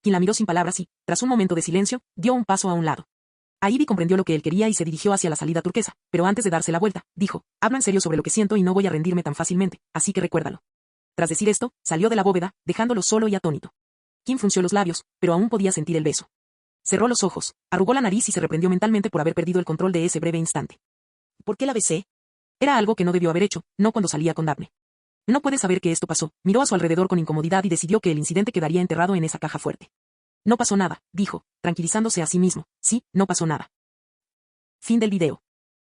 Kim la miró sin palabras y, tras un momento de silencio, dio un paso a un lado. Ivy comprendió lo que él quería y se dirigió hacia la salida turquesa, pero antes de darse la vuelta, dijo, hablo en serio sobre lo que siento y no voy a rendirme tan fácilmente, así que recuérdalo. Tras decir esto, salió de la bóveda, dejándolo solo y atónito. Kim frunció los labios, pero aún podía sentir el beso. Cerró los ojos, arrugó la nariz y se reprendió mentalmente por haber perdido el control de ese breve instante. ¿Por qué la besé? Era algo que no debió haber hecho, no cuando salía con Daphne. No puede saber que esto pasó, miró a su alrededor con incomodidad y decidió que el incidente quedaría enterrado en esa caja fuerte. No pasó nada, dijo, tranquilizándose a sí mismo. Sí, no pasó nada. Fin del video.